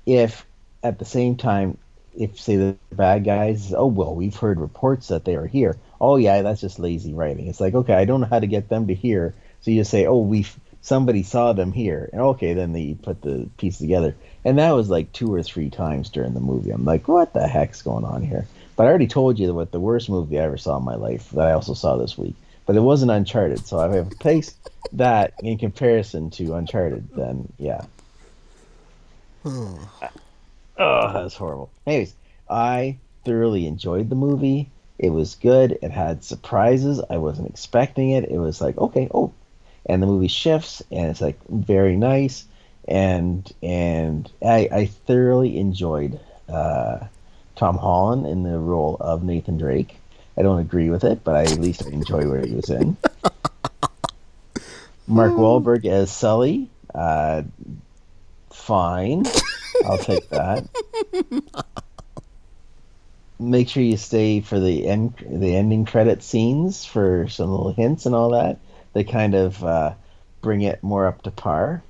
if at the same time, if say the bad guys, oh well, we've heard reports that they are here. Oh yeah, that's just lazy writing. It's like, okay, I don't know how to get them to here, so you just say, oh, we somebody saw them here, and okay, then they put the piece together. And that was like two or three times during the movie. I'm like, what the heck's going on here? But I already told you that what the worst movie I ever saw in my life that I also saw this week. But it wasn't Uncharted, so if I have placed that in comparison to Uncharted, then yeah. Oh, that's horrible. Anyways, I thoroughly enjoyed the movie. It was good. It had surprises. I wasn't expecting it. It was like, okay, oh, and the movie shifts, and it's like very nice, and I thoroughly enjoyed Tom Holland in the role of Nathan Drake. I don't agree with it, but at least I enjoy what he was in. Mark Wahlberg as Sully, fine. I'll take that. Make sure you stay for the ending credit scenes for some little hints and all that. They kind of bring it more up to par.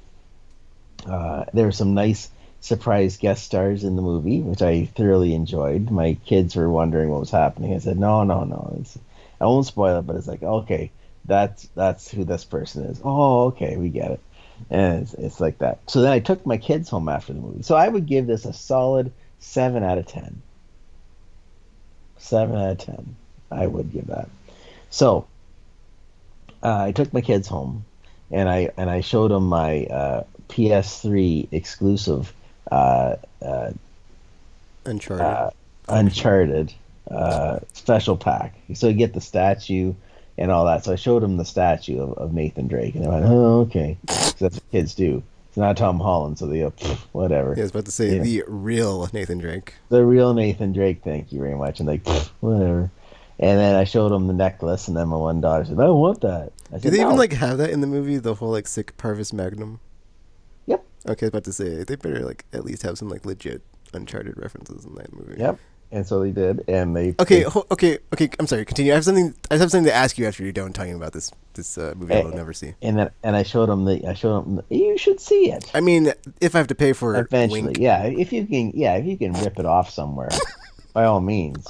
There were some nice surprise guest stars in the movie, which I thoroughly enjoyed. My kids were wondering what was happening. I said, no, no, no. I won't spoil it, but it's like, okay, that's who this person is. Oh, okay, we get it. And it's like that. So then I took my kids home after the movie. So I would give this a solid 7 out of 10. 7 out of 10. I would give that. So I took my kids home, and I showed them my PS3 exclusive uh, uh, Uncharted uh, collection. Uncharted special pack. So you get the statue and all that. So I showed them the statue of Nathan Drake, and they went, "Oh, okay," because that's what kids do. It's not Tom Holland, so they go, whatever. Yeah, I was about to say You know, the real Nathan Drake. the real Nathan Drake. Thank you very much. And like, whatever. And then I showed them the necklace, and then my one daughter said, "I want that." I Do said, they even "No." like have that in the movie? The whole like sick Parvis Magnum. Yep. Okay, I was about to say they better like at least have some like legit Uncharted references in that movie. Yep. And so they did, and Okay, okay. I'm sorry. Continue. I have something. I have something to ask you after you're done talking about this movie I will eh, never see. and I showed them you should see it I mean, if I have to pay for it, eventually. wink. Yeah, if you can rip it off somewhere, by all means,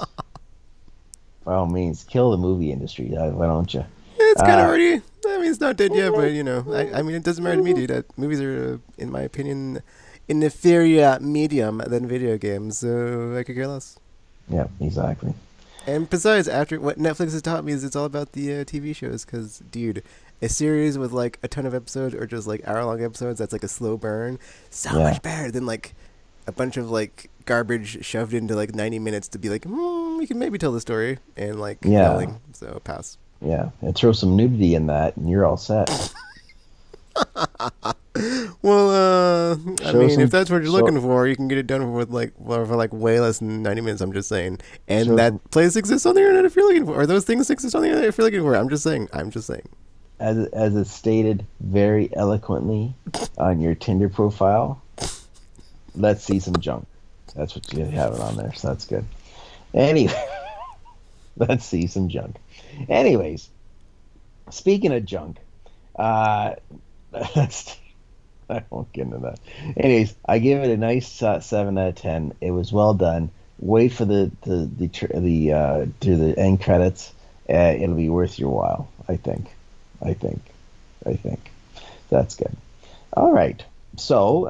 kill the movie industry. Why don't you? It's kind of Uh, already. I mean, it's not dead yet, but you know, I mean, it doesn't matter to me, dude. Movies are, in my opinion, an inferior medium than video games, so I could care less. yeah, exactly. And besides, after what Netflix has taught me is it's all about the TV shows. Because, dude, a series with like a ton of episodes or just like hour-long episodes that's like a slow burn, so Yeah, much better than like a bunch of like garbage shoved into like 90 minutes to be like, we can maybe tell the story and like yeah, failing. So pass. yeah. And throw some nudity in that, and you're all set. Well, I Show mean, if some, that's what you're show, looking for, you can get it done with like for like way less than 90 minutes. I'm just saying, and show that some. place exists on the internet if you're looking for, or those things exist on the internet if you're looking for. I'm just saying. I'm just saying. As it's stated very eloquently on your Tinder profile, let's see some junk. That's what you have it on there, so that's good. Anyway, let's see some junk. Anyways, speaking of junk, uh, I won't get into that. Anyways, I give it a nice 7 out of 10. It was well done. Wait for the to the end credits. It'll be worth your while. I think. I think. I think that's good. All right. So,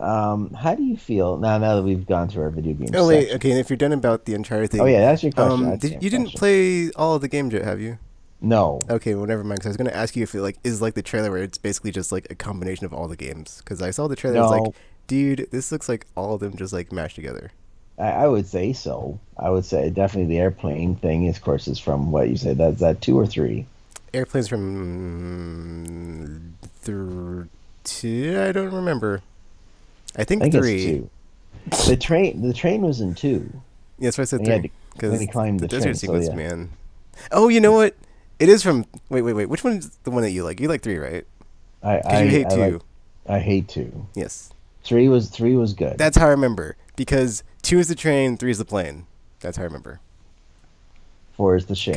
how do you feel now? Now that we've gone through our video game Oh wait, section. okay. And if you're done about the Uncharted Oh thing, yeah, that's your question. That's did your you didn't question. play all of the games yet? Have you? No. Okay, well never mind. Because I was gonna ask you if it like is like the trailer where it's basically just like a combination of all the games. Because I saw the trailer, I was like, No. dude, this looks like all of them just like mashed together. I would say so. I would say definitely the airplane thing, of course, is from what you said. That's that two or three. Airplanes from two. I don't remember. I I think think it's three. two. The train was in two, Yeah, that's why I said and you had three. to then he Because climbed the the desert train. So sequence, yeah, man. Oh, you know what? It is from. Wait. Which one is the one that you like? You like three, right? I Because you I, hate I like two. I hate two. Yes. Three was good. That's how I remember. Because two is the train, three is the plane. That's how I remember. Four is the shame.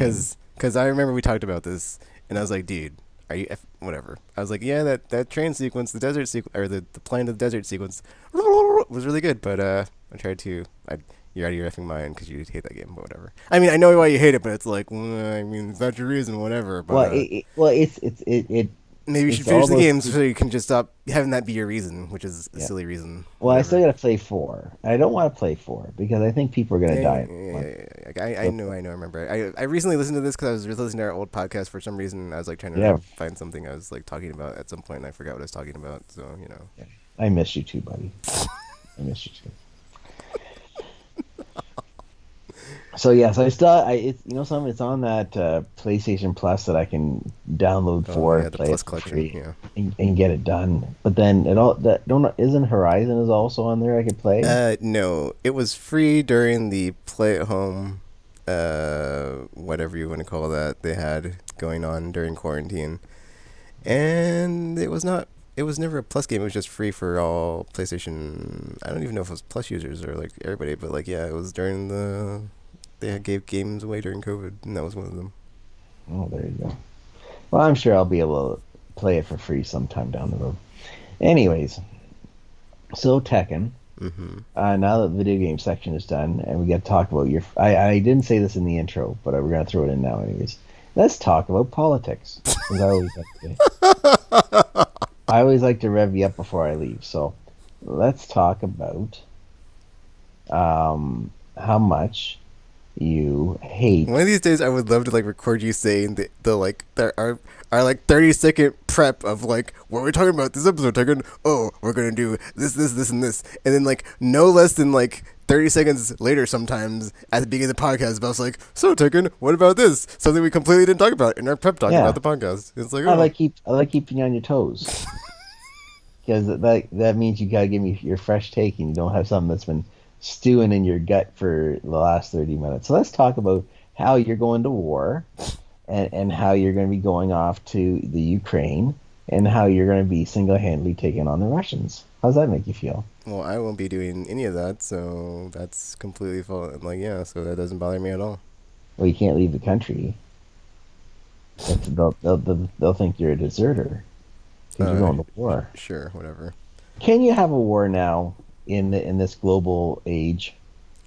Because I remember we talked about this, and I was like, dude, are you whatever? I was like, yeah, that train sequence, the desert sequence, or the plane to the desert sequence, was really good. But I tried to. You're out of your effing mind because you hate that game, but whatever. I mean, I know why you hate it, but it's like, I mean, it's not your reason, whatever. But Well, maybe you should it's finish all the those. game so you can just stop having that be your reason, which is a Yeah. silly reason. Well, I still Whatever. got to play four. I don't want to play four because I think people are gonna Yeah, die yeah, in yeah, one. yeah, yeah. I So know, I remember. I recently listened to this because I was listening to our old podcast for some reason. I was like trying to yeah, find something I was like talking about at some point, and I forgot what I was talking about. So yeah. I miss you too, buddy. I miss you too. So yes, I still it's something. It's on that PlayStation Plus that I can download oh for yeah, the play it Plus for collection. free Yeah. and get it done. But then it all that don't isn't Horizon is also on there I could play. No, it was free during the play at home, whatever you want to call that they had going on during quarantine, and it was not. It was never a Plus game. It was just free for all PlayStation. I don't even know if it was Plus users or like everybody, but like yeah, it was during the. They gave games away during COVID, and that was one of them. Oh, there you go. Well, I'm sure I'll be able to play it for free sometime down the road. Anyways, so Tekken. Mm-hmm. Now that the video game section is done, and we got to talk about your. I didn't say this in the intro, but we're gonna throw it in now, anyways. Let's talk about politics, as I always like to. I always like to rev you up before I leave. So let's talk about how much you One hate. of these days, I would love to like record you saying the like there are our like 30-second prep of like what we're talking about this episode. Talking, oh, we're gonna do this, and this, and then like no less than like 30 seconds later, sometimes at the beginning of the podcast, I was like, so Tekken, what about this? Something we completely didn't talk about in our prep talk about Yeah, the podcast. It's like, oh, I like keeping you on your toes because that means you gotta give me your fresh take, and you don't have something that's been stewing in your gut for the last 30 minutes. So let's talk about how you're going to war and how you're going to be going off to the Ukraine and how you're going to be single-handedly taking on the Russians. How does that make you feel? well, I won't be doing any of that, so that's completely false. Like, yeah, so that doesn't bother me at all. Well, you can't leave the country. They'll think you're a deserter because you're Uh, going to war. sure, whatever. Can you have a war now in this global age?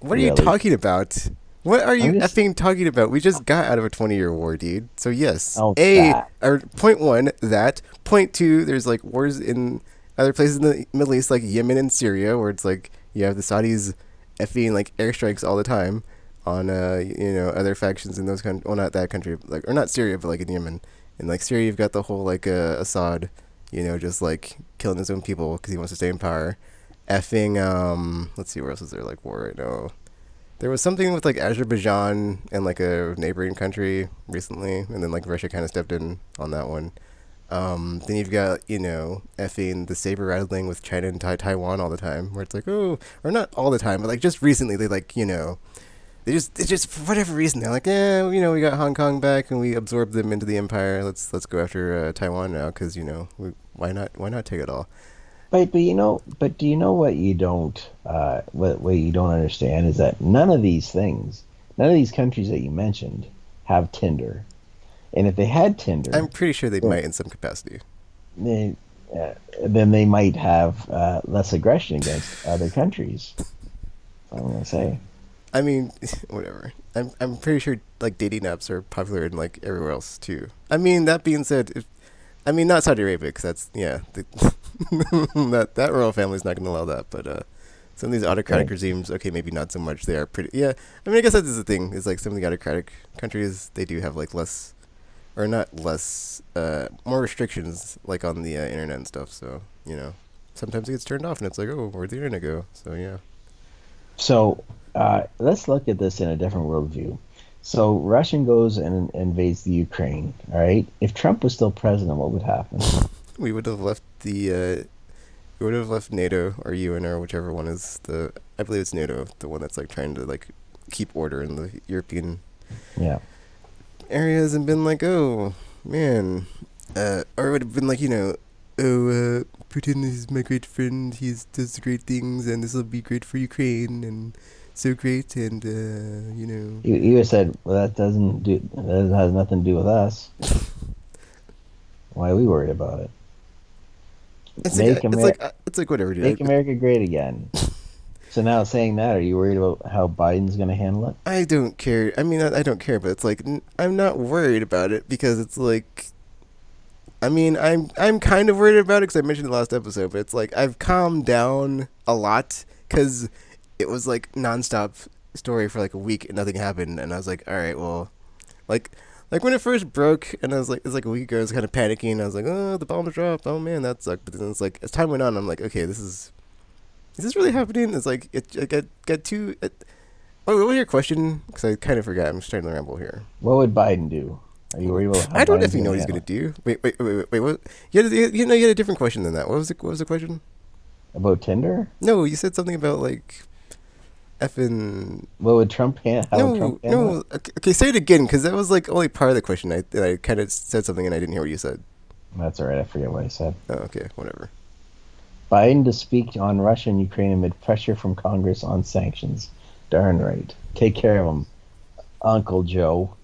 What are you Really? talking about? What are I'm you just effing talking about? We just got out of a 20-year war, dude. So yes, oh a that or point one that point two. There's like wars in other places in the Middle East, like Yemen and Syria, where it's like you have the Saudis effing like airstrikes all the time on other factions in those countries. Well, not that country, like or not Syria, but like in Yemen. And like Syria, you've got the whole like Assad, just like killing his own people because he wants to stay in power. Effing let's see, where else is there like war right now? There was something with like Azerbaijan and like a neighboring country recently, and then like Russia kind of stepped in on that one. Then you've got effing the saber rattling with China and Taiwan all the time, where it's like, oh, or not all the time, but like just recently they like they just for whatever reason they're like, yeah, we got Hong Kong back and we absorbed them into the empire. Let's go after Taiwan now because why not take it all? but do you know what you don't what you don't understand is that none of these countries that you mentioned have Tinder. And if they had I'm Tinder, pretty sure they then might in some capacity. they, then they might have less aggression against other countries. I'm gonna say. I mean, whatever. I'm pretty sure like dating apps are popular in like everywhere else too. I mean, that being said, I mean not Saudi Arabia because that's that royal family's not going to allow that. But some of these autocratic Right. regimes, okay, maybe not so much. They are pretty. Yeah, I mean, I guess that is the thing. Is like some of the autocratic countries they do have like less or not less, more restrictions like on the internet and stuff. So sometimes it gets turned off and it's like, oh, where'd the internet go? So yeah. So let's look at this in a different worldview. So Russian goes and invades the Ukraine. All right. If Trump was still president, what would happen? We would have left we would have left NATO or UN or whichever one is the. I believe it's NATO, the one that's like trying to like keep order in the European Yeah. areas, and been like, oh man, or it would have been like oh Putin is my great friend. He does great things, and this will be great for Ukraine, and so great, and You would have said, well, that has nothing to do with us. Why are we worried about it? it's like Make it's America like it's like whatever, make dude. America great again. So now saying that, are you worried about how Biden's going to handle it? I don't care. I mean, I don't care, but it's like I'm not worried about it because it's like I mean, I'm kind of worried about it because I mentioned it last episode, but it's like I've calmed down a lot because it was like nonstop story for like a week and nothing happened, and I was like, all right, well, like like when it first broke, and I was like, it's like a week ago, I was kind of panicking. I was like, oh, the bomb dropped. Oh man, that sucked. But then it's like as time went on, I'm like, okay, is this really happening? It's like it got too. Oh, what was your question? Because I kind of forgot. I'm starting to ramble here. What would Biden do? Are you worried about how I don't Biden's definitely going know to what he's handle gonna it? do. Wait. What? You had a different question than that. What was the question? About Tinder? No, you said something about like effing. How would Trump No, handle it? no. Okay, say it again because that was like only part of the question. I kind of said something and I didn't hear what you said. That's all right. I forget what I said. Oh, okay, whatever. Biden to speak on Russia and Ukraine amid pressure from Congress on sanctions. Darn right. Take care of them, Uncle Joe.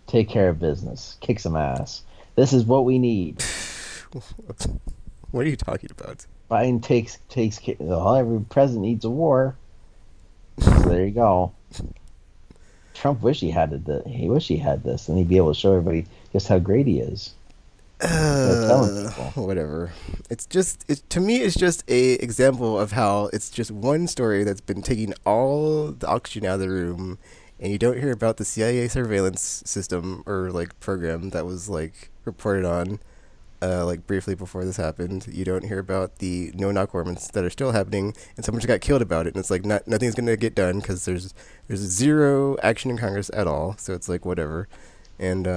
Take care of business. Kick some ass. This is what we need. What are you talking about? Biden takes care. Well, every president needs a war, so there you go. Trump wish he had he wish he had this, and he'd be able to show everybody just how great he is. Start telling people. Whatever. It's just to me. It's just a example of how it's just one story that's been taking all the oxygen out of the room, and you don't hear about the CIA surveillance system or like program that was like reported on, like briefly before this happened. You don't hear about the no knock warrants that are still happening, and someone just got killed about it, and it's like nothing's gonna get done because there's zero action in Congress at all. So it's like whatever. And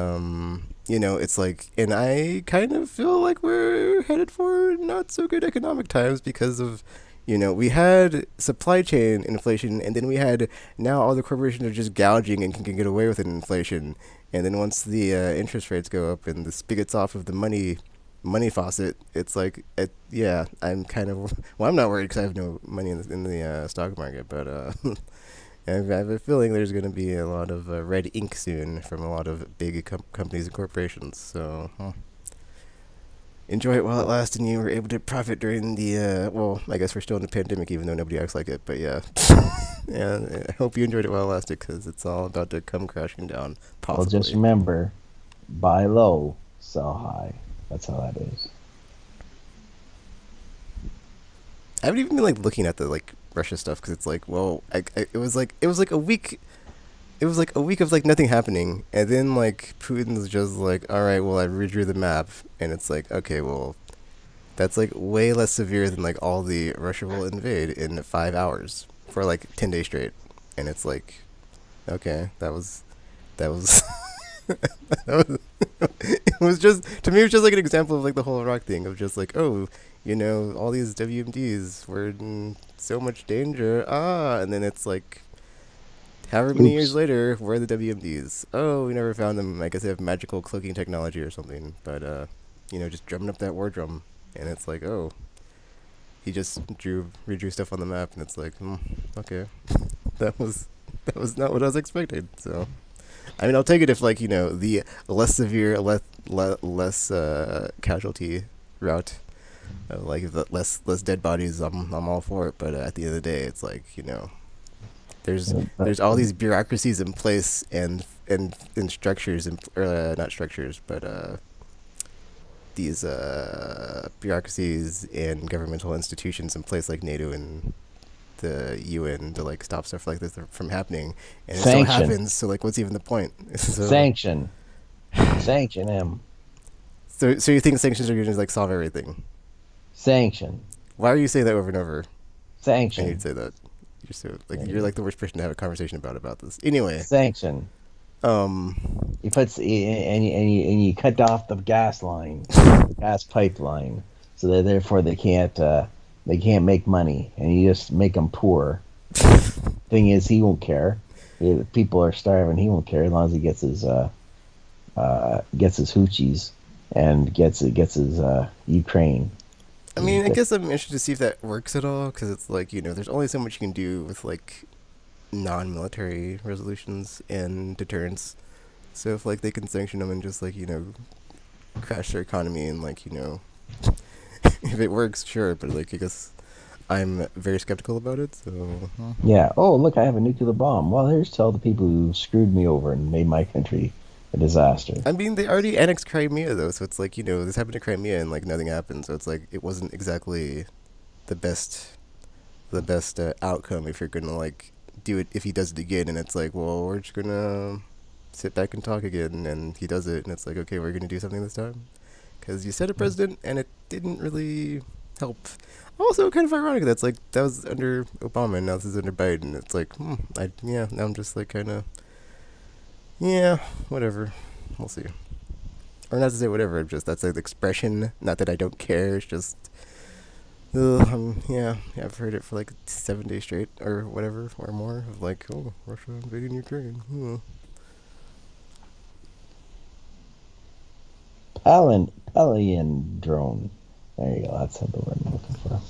it's like, and I kind of feel like we're headed for not so good economic times because of, we had supply chain inflation, and then we had now all the corporations are just gouging and can get away with inflation. And then once the interest rates go up and the spigots off of the money faucet, it's like, yeah, I'm kind of, well, I'm not worried because I have no money in the stock market, but I have a feeling there's going to be a lot of red ink soon from a lot of big companies and corporations. So enjoy it while it lasts, and you were able to profit during the. Well, I guess we're still in the pandemic, even though nobody acts like it. But yeah, yeah. I hope you enjoyed it while it lasted, because it's all about to come crashing down, Well, just possibly. remember, buy low, sell high. That's how that is. I haven't even been like looking at the like Russia stuff because it's like, well, it was like a week it was like a week of like nothing happening, and then like Putin's just like, all right, well, I redrew the map, and it's like, okay, well, that's like way less severe than like all the Russia will invade in 5 hours for like 10 days straight, and it's like, okay, that was that was it was just to me it was just like an example of like the whole Iraq thing of just like, oh, all these WMDs were in so much danger, and then it's like however many years Oops. later, where are the WMDs? Oh, we never found them. I guess they have magical cloaking technology or something. But just drumming up that war drum, and it's like, oh, he just redrew stuff on the map, and it's like, okay, that was that was not what I was expecting. So, I mean, I'll take it if like the less severe, less casualty route, like the less dead bodies. I'm all for it. But at the end of the day, it's like there's But there's all these bureaucracies in place and structures and not structures but these bureaucracies and governmental institutions in place like NATO and the UN to like stop stuff like this from happening, and it still sanction, happens. So like, what's even the point? so sanction, sanction him, so you think sanctions are going to like solve everything? sanction, Why are you saying that over and over? I need sanction. to say that. There you You're go. like the worst person to have a conversation about this. Anyway, Sanction. um, He puts and you cut off the gas line, gas pipeline, so that therefore they can't make money, and you just make them poor. Thing is, he won't care. People are starving. He won't care as long as he gets his hoochies and gets his Ukraine. I He mean, I gets- guess I'm interested to see if that works at all, because it's like, there's only so much you can do with like non-military resolutions and deterrence. So if like they can sanction them and just like crash their economy and like if it works, sure. But like, I guess I'm very skeptical about it. So yeah. Oh, look, I have a nuclear bomb. Well, here's to all the people who screwed me over and made my country a disaster. I mean, they already annexed Crimea though, so it's like this happened to Crimea and like nothing happened. So it's like it wasn't exactly the best outcome if you're gonna like do it if he does it again, and it's like, well, we're just gonna sit back and talk again, and he does it, and it's like, okay, we're gonna do something this time because you said a president and it didn't really help. Also, kind of ironic that's like that was under Obama and now this is under Biden. It's like, now I'm just like kind of, yeah, whatever, we'll see. Or not to say whatever, just that's like the expression. Not that I don't care. It's just yeah, I've heard it for like 7 days straight or whatever or more of like, oh, Russia invading Ukraine. Palindrome. There you go. That's the word I'm looking for.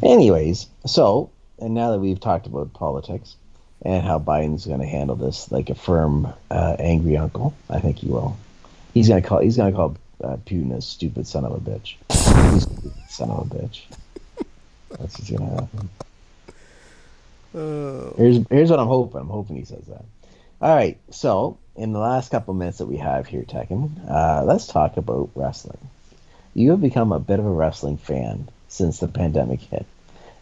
Anyways, so and now that we've talked about politics and how Biden's going to handle this like a firm, angry uncle, I think he will. He's going to call Putin a stupid son of a bitch. You stupid son of a bitch. That's what's gonna happen. Oh. Here's what I'm hoping. I'm hoping he says that. All right. So in the last couple minutes that we have here, Tekken, let's talk about wrestling. You have become a bit of a wrestling fan since the pandemic hit.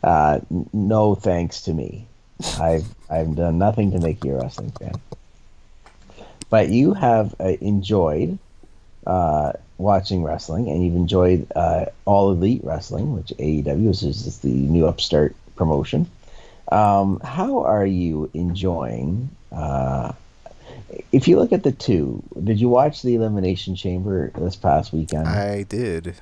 No thanks to me. I've done nothing to make you a wrestling fan, but you have enjoyed watching wrestling, and you've enjoyed All Elite Wrestling, which AEW is just the new upstart promotion. How are you enjoying? If you look at the two, did you watch the Elimination Chamber this past weekend? I did.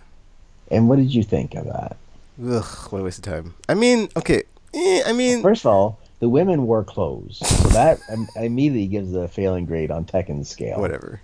And what did you think of that? Ugh, what a waste of time. I mean, okay. I Well, mean, first of all, the women wore clothes, so that immediately gives a failing grade on Tekken's scale. whatever.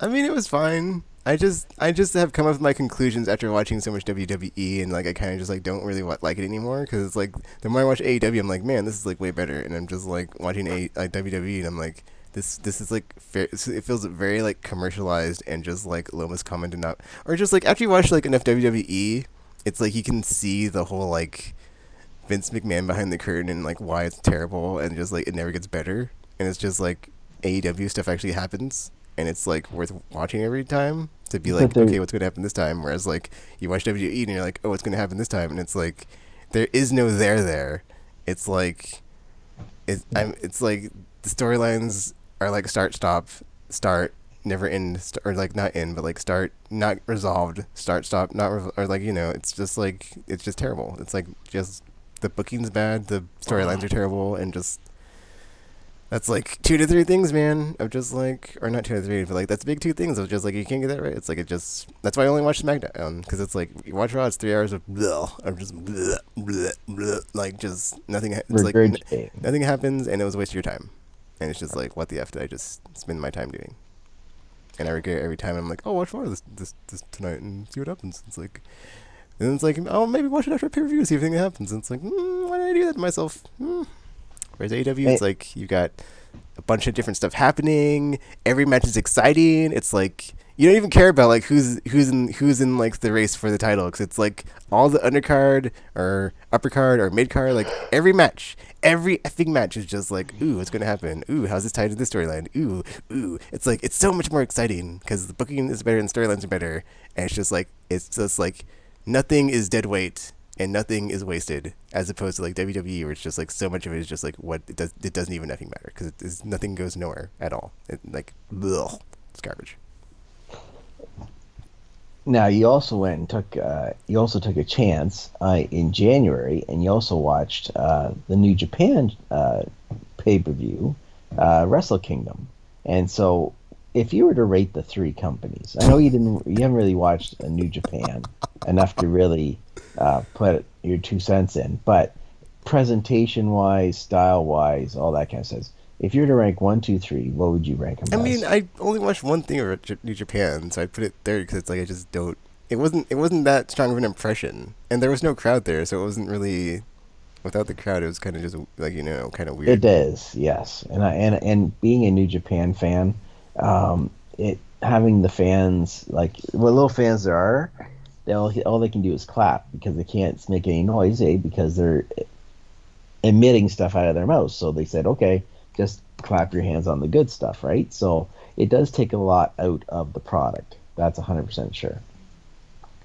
I mean, it was fine. I just have come up with my conclusions after watching so much WWE, and like I kind of just like don't really like it anymore because it's like the more I watch AEW, I'm like, man, this is like way better, and I'm just like watching WWE, and I'm like, this is like it feels very like commercialized and just like lowest common denominator, or just like after you watch like enough WWE, it's like you can see the whole like Vince McMahon behind the curtain and like why it's terrible and just like it never gets better, and it's just like AEW stuff actually happens and it's like worth watching every time to be But like, they're okay, what's going to happen this time? Whereas like you watch WWE and you're like, oh, what's going to happen this time? And it's like there is no there. It's like it's like the storylines are like start never end or like not end but like start not resolved start stop not or like it's just like it's just terrible. It's like just the booking's bad, the storylines are terrible, and just that's like two to three things, man. Of just like, or not two to three, but like that's big two things. Of just like you can't get that right. It's like it just. That's why I only watch SmackDown because it's like you watch Raw. It's 3 hours of just like just nothing. It's like regurgitating. nothing happens, and it was a waste of your time. And it's just like, what the f did I just spend my time doing? And I regret every time. I'm like, oh, watch Raw this tonight and see what happens. It's like, and it's like, oh, maybe watch it after a pay per view, see if anything happens. And it's like, why did I do that to myself? Whereas AEW, it's Hey, like you got a bunch of different stuff happening. Every match is exciting. It's like you don't even care about like who's in like the race for the title because it's like all the undercard or upper card or mid card. Like every effing match is just like, ooh, what's gonna happen? Ooh, how's this tied to this storyline? Ooh. It's like it's so much more exciting because the booking is better and storylines are better, and it's just like nothing is dead weight and nothing is wasted, as opposed to like WWE, where it's just like so much of it is just like what it doesn't even nothing matter because nothing goes nowhere at all. It like ugh, it's garbage. now you also went and took you also took a chance in January, and you also watched the New Japan pay per view, Wrestle Kingdom. And so, if you were to rate the three companies, I know you haven't really watched New Japan enough to really put your 2 cents in, but presentation wise, style wise, all that kind of stuff. If you were to rank one, two, three, what would you rank them I mean, as? I only watched one thing of New Japan, so I put it third because it's like I just don't. It wasn't that strong of an impression, and there was no crowd there, so it wasn't really. Without the crowd, it was kind of just like kind of It weird. is, yes, and being a New Japan fan, it having the fans like what little fans there are, all they can do is clap because they can't make any noise, because they're emitting stuff out of their mouths. So they said, okay, just clap your hands on the good stuff, right? So it does take a lot out of the product. That's 100% sure.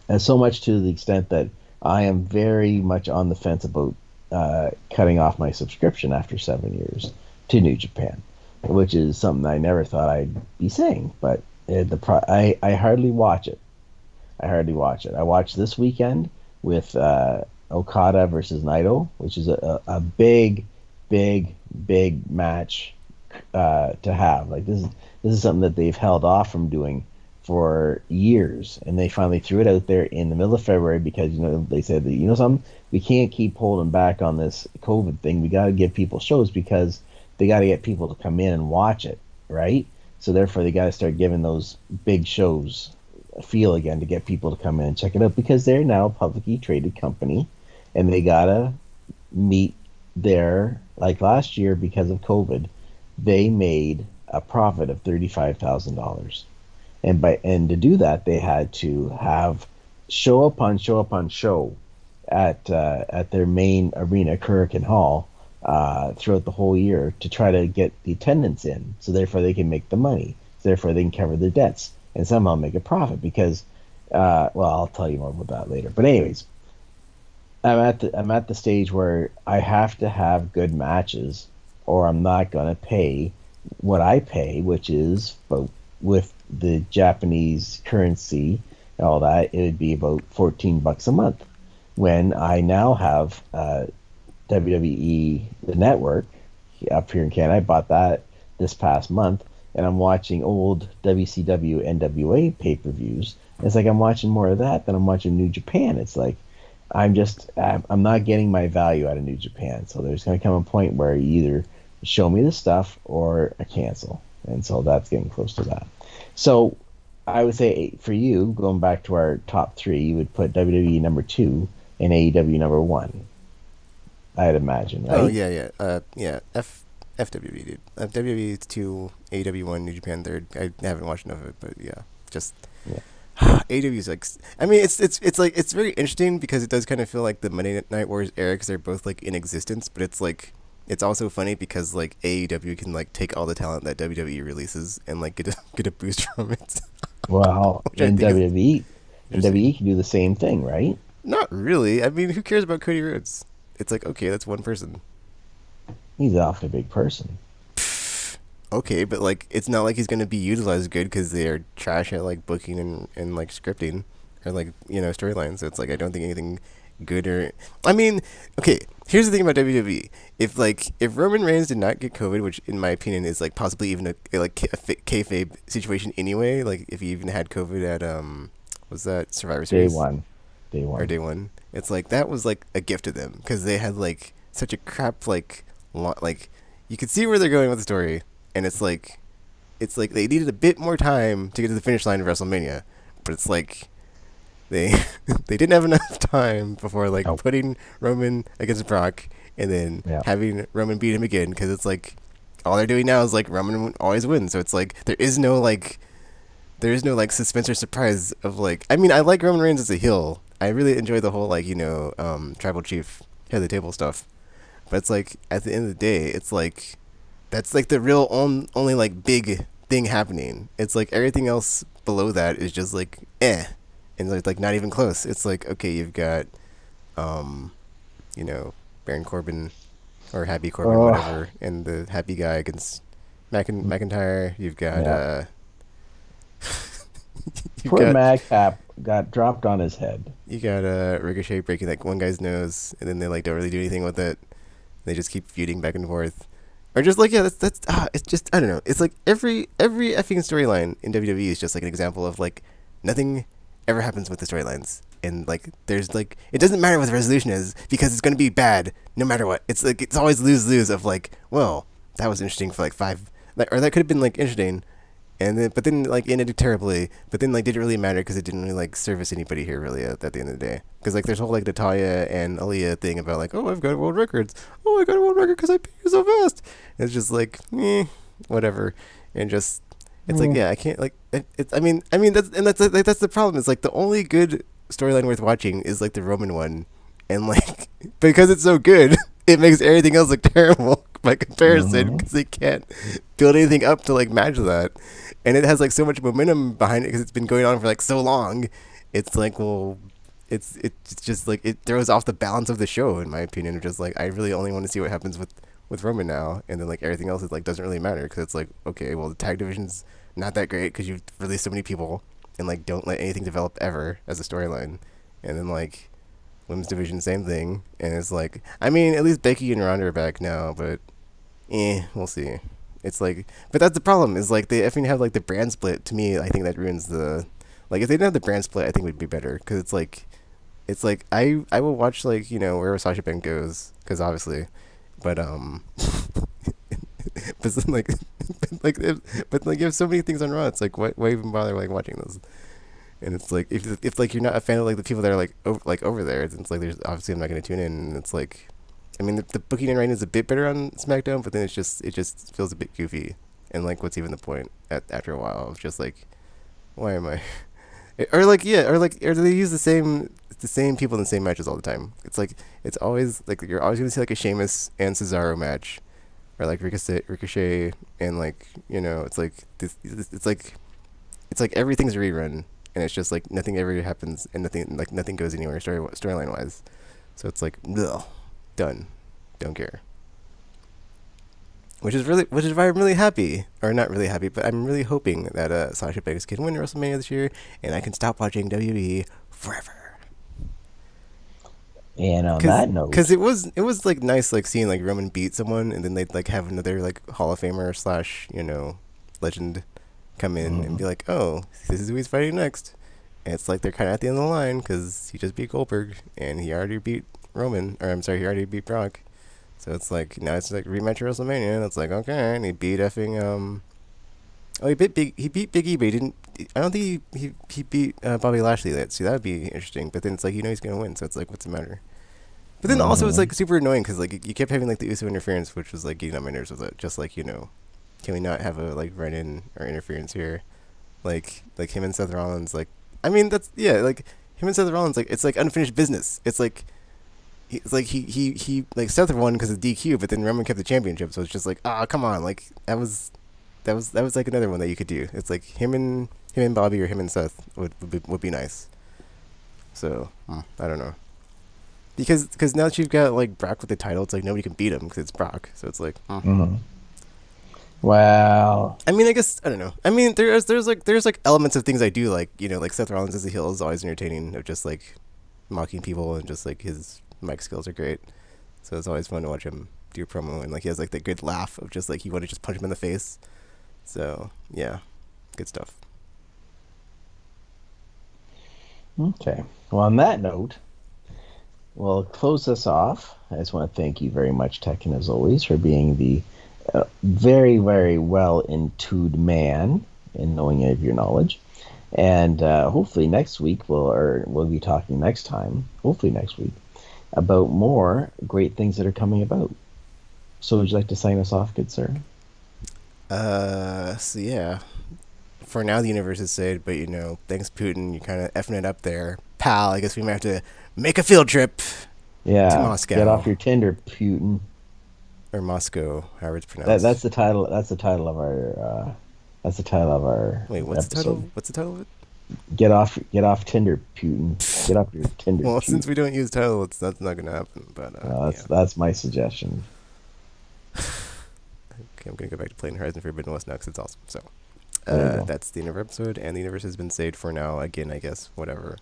And so much to the extent that I am very much on the fence about cutting off my subscription after 7 years to New Japan, which is something I never thought I'd be saying. But I hardly watch it. I hardly watch it. I watched this weekend with Okada versus Nidal, which is a big, big, big match to have. Like this is something that they've held off from doing for years, and they finally threw it out there in the middle of February because they said that something, we can't keep holding back on this COVID thing. We got to give people shows because they got to get people to come in and watch it, right? So therefore, they got to start giving those big shows a feel again to get people to come in and check it out because they're now a publicly traded company, and they gotta meet their like last year because of COVID, they made a profit of $35,000, and to do that they had to have show upon show upon show at their main arena, Kurikan Hall, throughout the whole year to try to get the attendance in. So therefore, they can make the money. So therefore, they can cover their debts and somehow make a profit. Because, well, I'll tell you more about that later. But anyways, I'm at the stage where I have to have good matches, or I'm not gonna pay what I pay, which is about, with the Japanese currency and all that, it would be about $14 a month. When I now have WWE the network up here in Canada, I bought that this past month, and I'm watching old WCW NWA pay-per-views. It's like I'm watching more of that than I'm watching New Japan. It's like I'm not getting my value out of New Japan. So there's going to come a point where you either show me the stuff or I cancel. And so that's getting close to that. So I would say for you, going back to our top three, you would put WWE number two and AEW number one. I'd imagine, Oh right? yeah, yeah, yeah. FWB, dude. WWE two, AW one, New Japan third. I haven't watched enough of it, but yeah, just Yeah. AW is like. I mean, it's like it's very interesting because it does kind of feel like the Monday Night Wars era because they're both like in existence, but it's like it's also funny because like AEW can like take all the talent that WWE releases and like get a boost from it, Well, which I in think is WWE, and interesting. WWE can do the same thing, right? Not really. I mean, who cares about Cody Rhodes? It's like okay, that's one person. He's an awfully big person. Okay, but like it's not like he's gonna be utilized good because they are trash at like booking and like scripting or like storylines. So it's like I don't think anything good or I mean, okay. Here's the thing about WWE. If Roman Reigns did not get COVID, which in my opinion is like possibly even a kayfabe situation anyway. Like if he even had COVID at was that Survivor Day Series one, day or one. Day One? It's like that was like a gift to them because they had like such a crap like you could see where they're going with the story and it's like they needed a bit more time to get to the finish line of WrestleMania, but it's like they they didn't have enough time before like Oh, putting Roman against Brock and then yeah. having Roman beat him again because it's like all they're doing now is like Roman always wins, so it's like there is no like suspense or surprise of like I mean I like Roman Reigns as a heel. I really enjoy the whole like tribal chief head of the table stuff, but it's like at the end of the day it's like that's like the real only like big thing happening. It's like everything else below that is just like and like not even close. It's like okay, you've got um, you know, Baron Corbin or Happy Corbin, Oh, whatever, and the happy guy against McIntyre. You've got yeah. you've Poor got Madcap got dropped on his head. you got Ricochet breaking like one guy's nose, and then they like don't really do anything with it. They just keep feuding back and forth. Or just like that's it's just I don't know. It's like every effing storyline in WWE is just like an example of like nothing ever happens with the storylines. And like there's like it doesn't matter what the resolution is because it's gonna be bad no matter what. It's like it's always lose lose of like, well, that was interesting for like five like or that could have been like interesting and then but then like ended terribly but then like did it really matter because it didn't really like service anybody here really at the end of the day because like there's whole like Natalia and Aaliyah thing about like oh I've got world records oh I got a world record because I beat you so fast and it's just like whatever and just it's like Mm, yeah I can't like I mean that's the problem it's like the only good storyline worth watching is like the Roman one and like because it's so good it makes everything else look terrible by comparison mhm. because they can't build anything up to like match that and it has like so much momentum behind it because it's been going on for like so long. It's like, well, it's just like it throws off the balance of the show, in my opinion. Just like I really only want to see what happens with Roman now, and then like everything else is like doesn't really matter because it's like okay, well the tag division's not that great because you've released so many people and like don't let anything develop ever as a storyline, and then like women's division same thing, and it's like I mean at least Becky and Ronda are back now, but we'll see. It's like, but that's the problem. Is like they effing have like the brand split. To me, I think that ruins the. Like if they didn't have the brand split, I think it would be better because it's like I will watch like wherever Sasha Banks goes because obviously, but but then, like but like you have so many things on Raw. It's like why even bother like watching those? And it's like if like you're not a fan of like the people that are like over there, then it's like there's obviously I'm not gonna tune in. And it's like I mean, the booking and writing is a bit better on SmackDown, but then it just feels a bit goofy. And like, what's even the point after a while of just like, why am I? Or like yeah, or they use the same people in the same matches all the time. It's always like you're always gonna see like a Sheamus and Cesaro match, or like Ricochet and like it's like it's like everything's a rerun, and it's just like nothing ever happens and nothing goes anywhere storyline wise. So it's like ugh, done, don't care. Which is why I'm really happy, or not really happy, but I'm really hoping that Sasha Banks can win WrestleMania this year, and I can stop watching WWE forever. And on Cause, that Cause note, it was like nice like seeing like Roman beat someone, and then they'd like have another like Hall of Famer slash legend come in and mm, be like, oh, this is who he's fighting next, and it's like they're kind of at the end of the line because he just beat Goldberg and he already beat Roman, or I'm sorry, he already beat Brock. So it's like now it's like rematch of WrestleMania, and it's like okay, and he beat effing oh he beat Big E, but he didn't. I don't think he beat Bobby Lashley yet. See, that would be interesting. But then it's like he's gonna win, so it's like what's the matter? But then also it's mm, like super annoying because like you kept having like the Uso interference, which was like getting on my nerves. Was just like can we not have a like run in or interference here? Like him and Seth Rollins, like I mean that's yeah, like him and Seth Rollins, like it's like unfinished business. It's like he like Seth won because of DQ, but then Roman kept the championship, so it's just like come on, like that was like another one that you could do. It's like him and Bobby or him and Seth would be nice. So I don't know because now that you've got like Brock with the title, it's like nobody can beat him because it's Brock. So it's like mm. Well, I mean, I guess I don't know. I mean, there's like elements of things I do like. Like Seth Rollins as a heel is always entertaining. Of just like mocking people and just like his mic skills are great. So it's always fun to watch him do a promo and like he has like the good laugh of just like you want to just punch him in the face. So yeah, good stuff. okay. Well, on that note, we'll close this off. I just want to thank you very much, Tekken, as always, for being the very, very well intued man in knowing of your knowledge. And hopefully next week we'll be talking next time. Hopefully next week about more great things that are coming about. So would you like to sign us off, good sir? So yeah, for now the universe is saved, but thanks Putin, you kind of effing it up there, pal. I guess we might have to make a field trip to Yeah, get off Moscow your Tinder, Putin. or Moscow, however it's That pronounced. that's the title. That's the title of our. That's the title of our Wait, what's the episode. title? What's the title of it? Get off Tinder, Putin. Get off your Tinder, Well, Putin. since we don't use title, that's not gonna happen. But yeah. That's my suggestion. Okay, I'm gonna go back to playing Horizon Forbidden West now because it's awesome. So, There you go. that's the end of our episode, and the universe has been saved for now. Again, I guess whatever.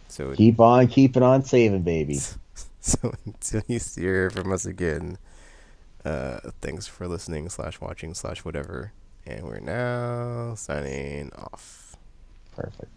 So, Keep on keeping on saving, baby. so until you hear from us again, thanks for listening slash watching slash whatever, and we're now signing off. Perfect.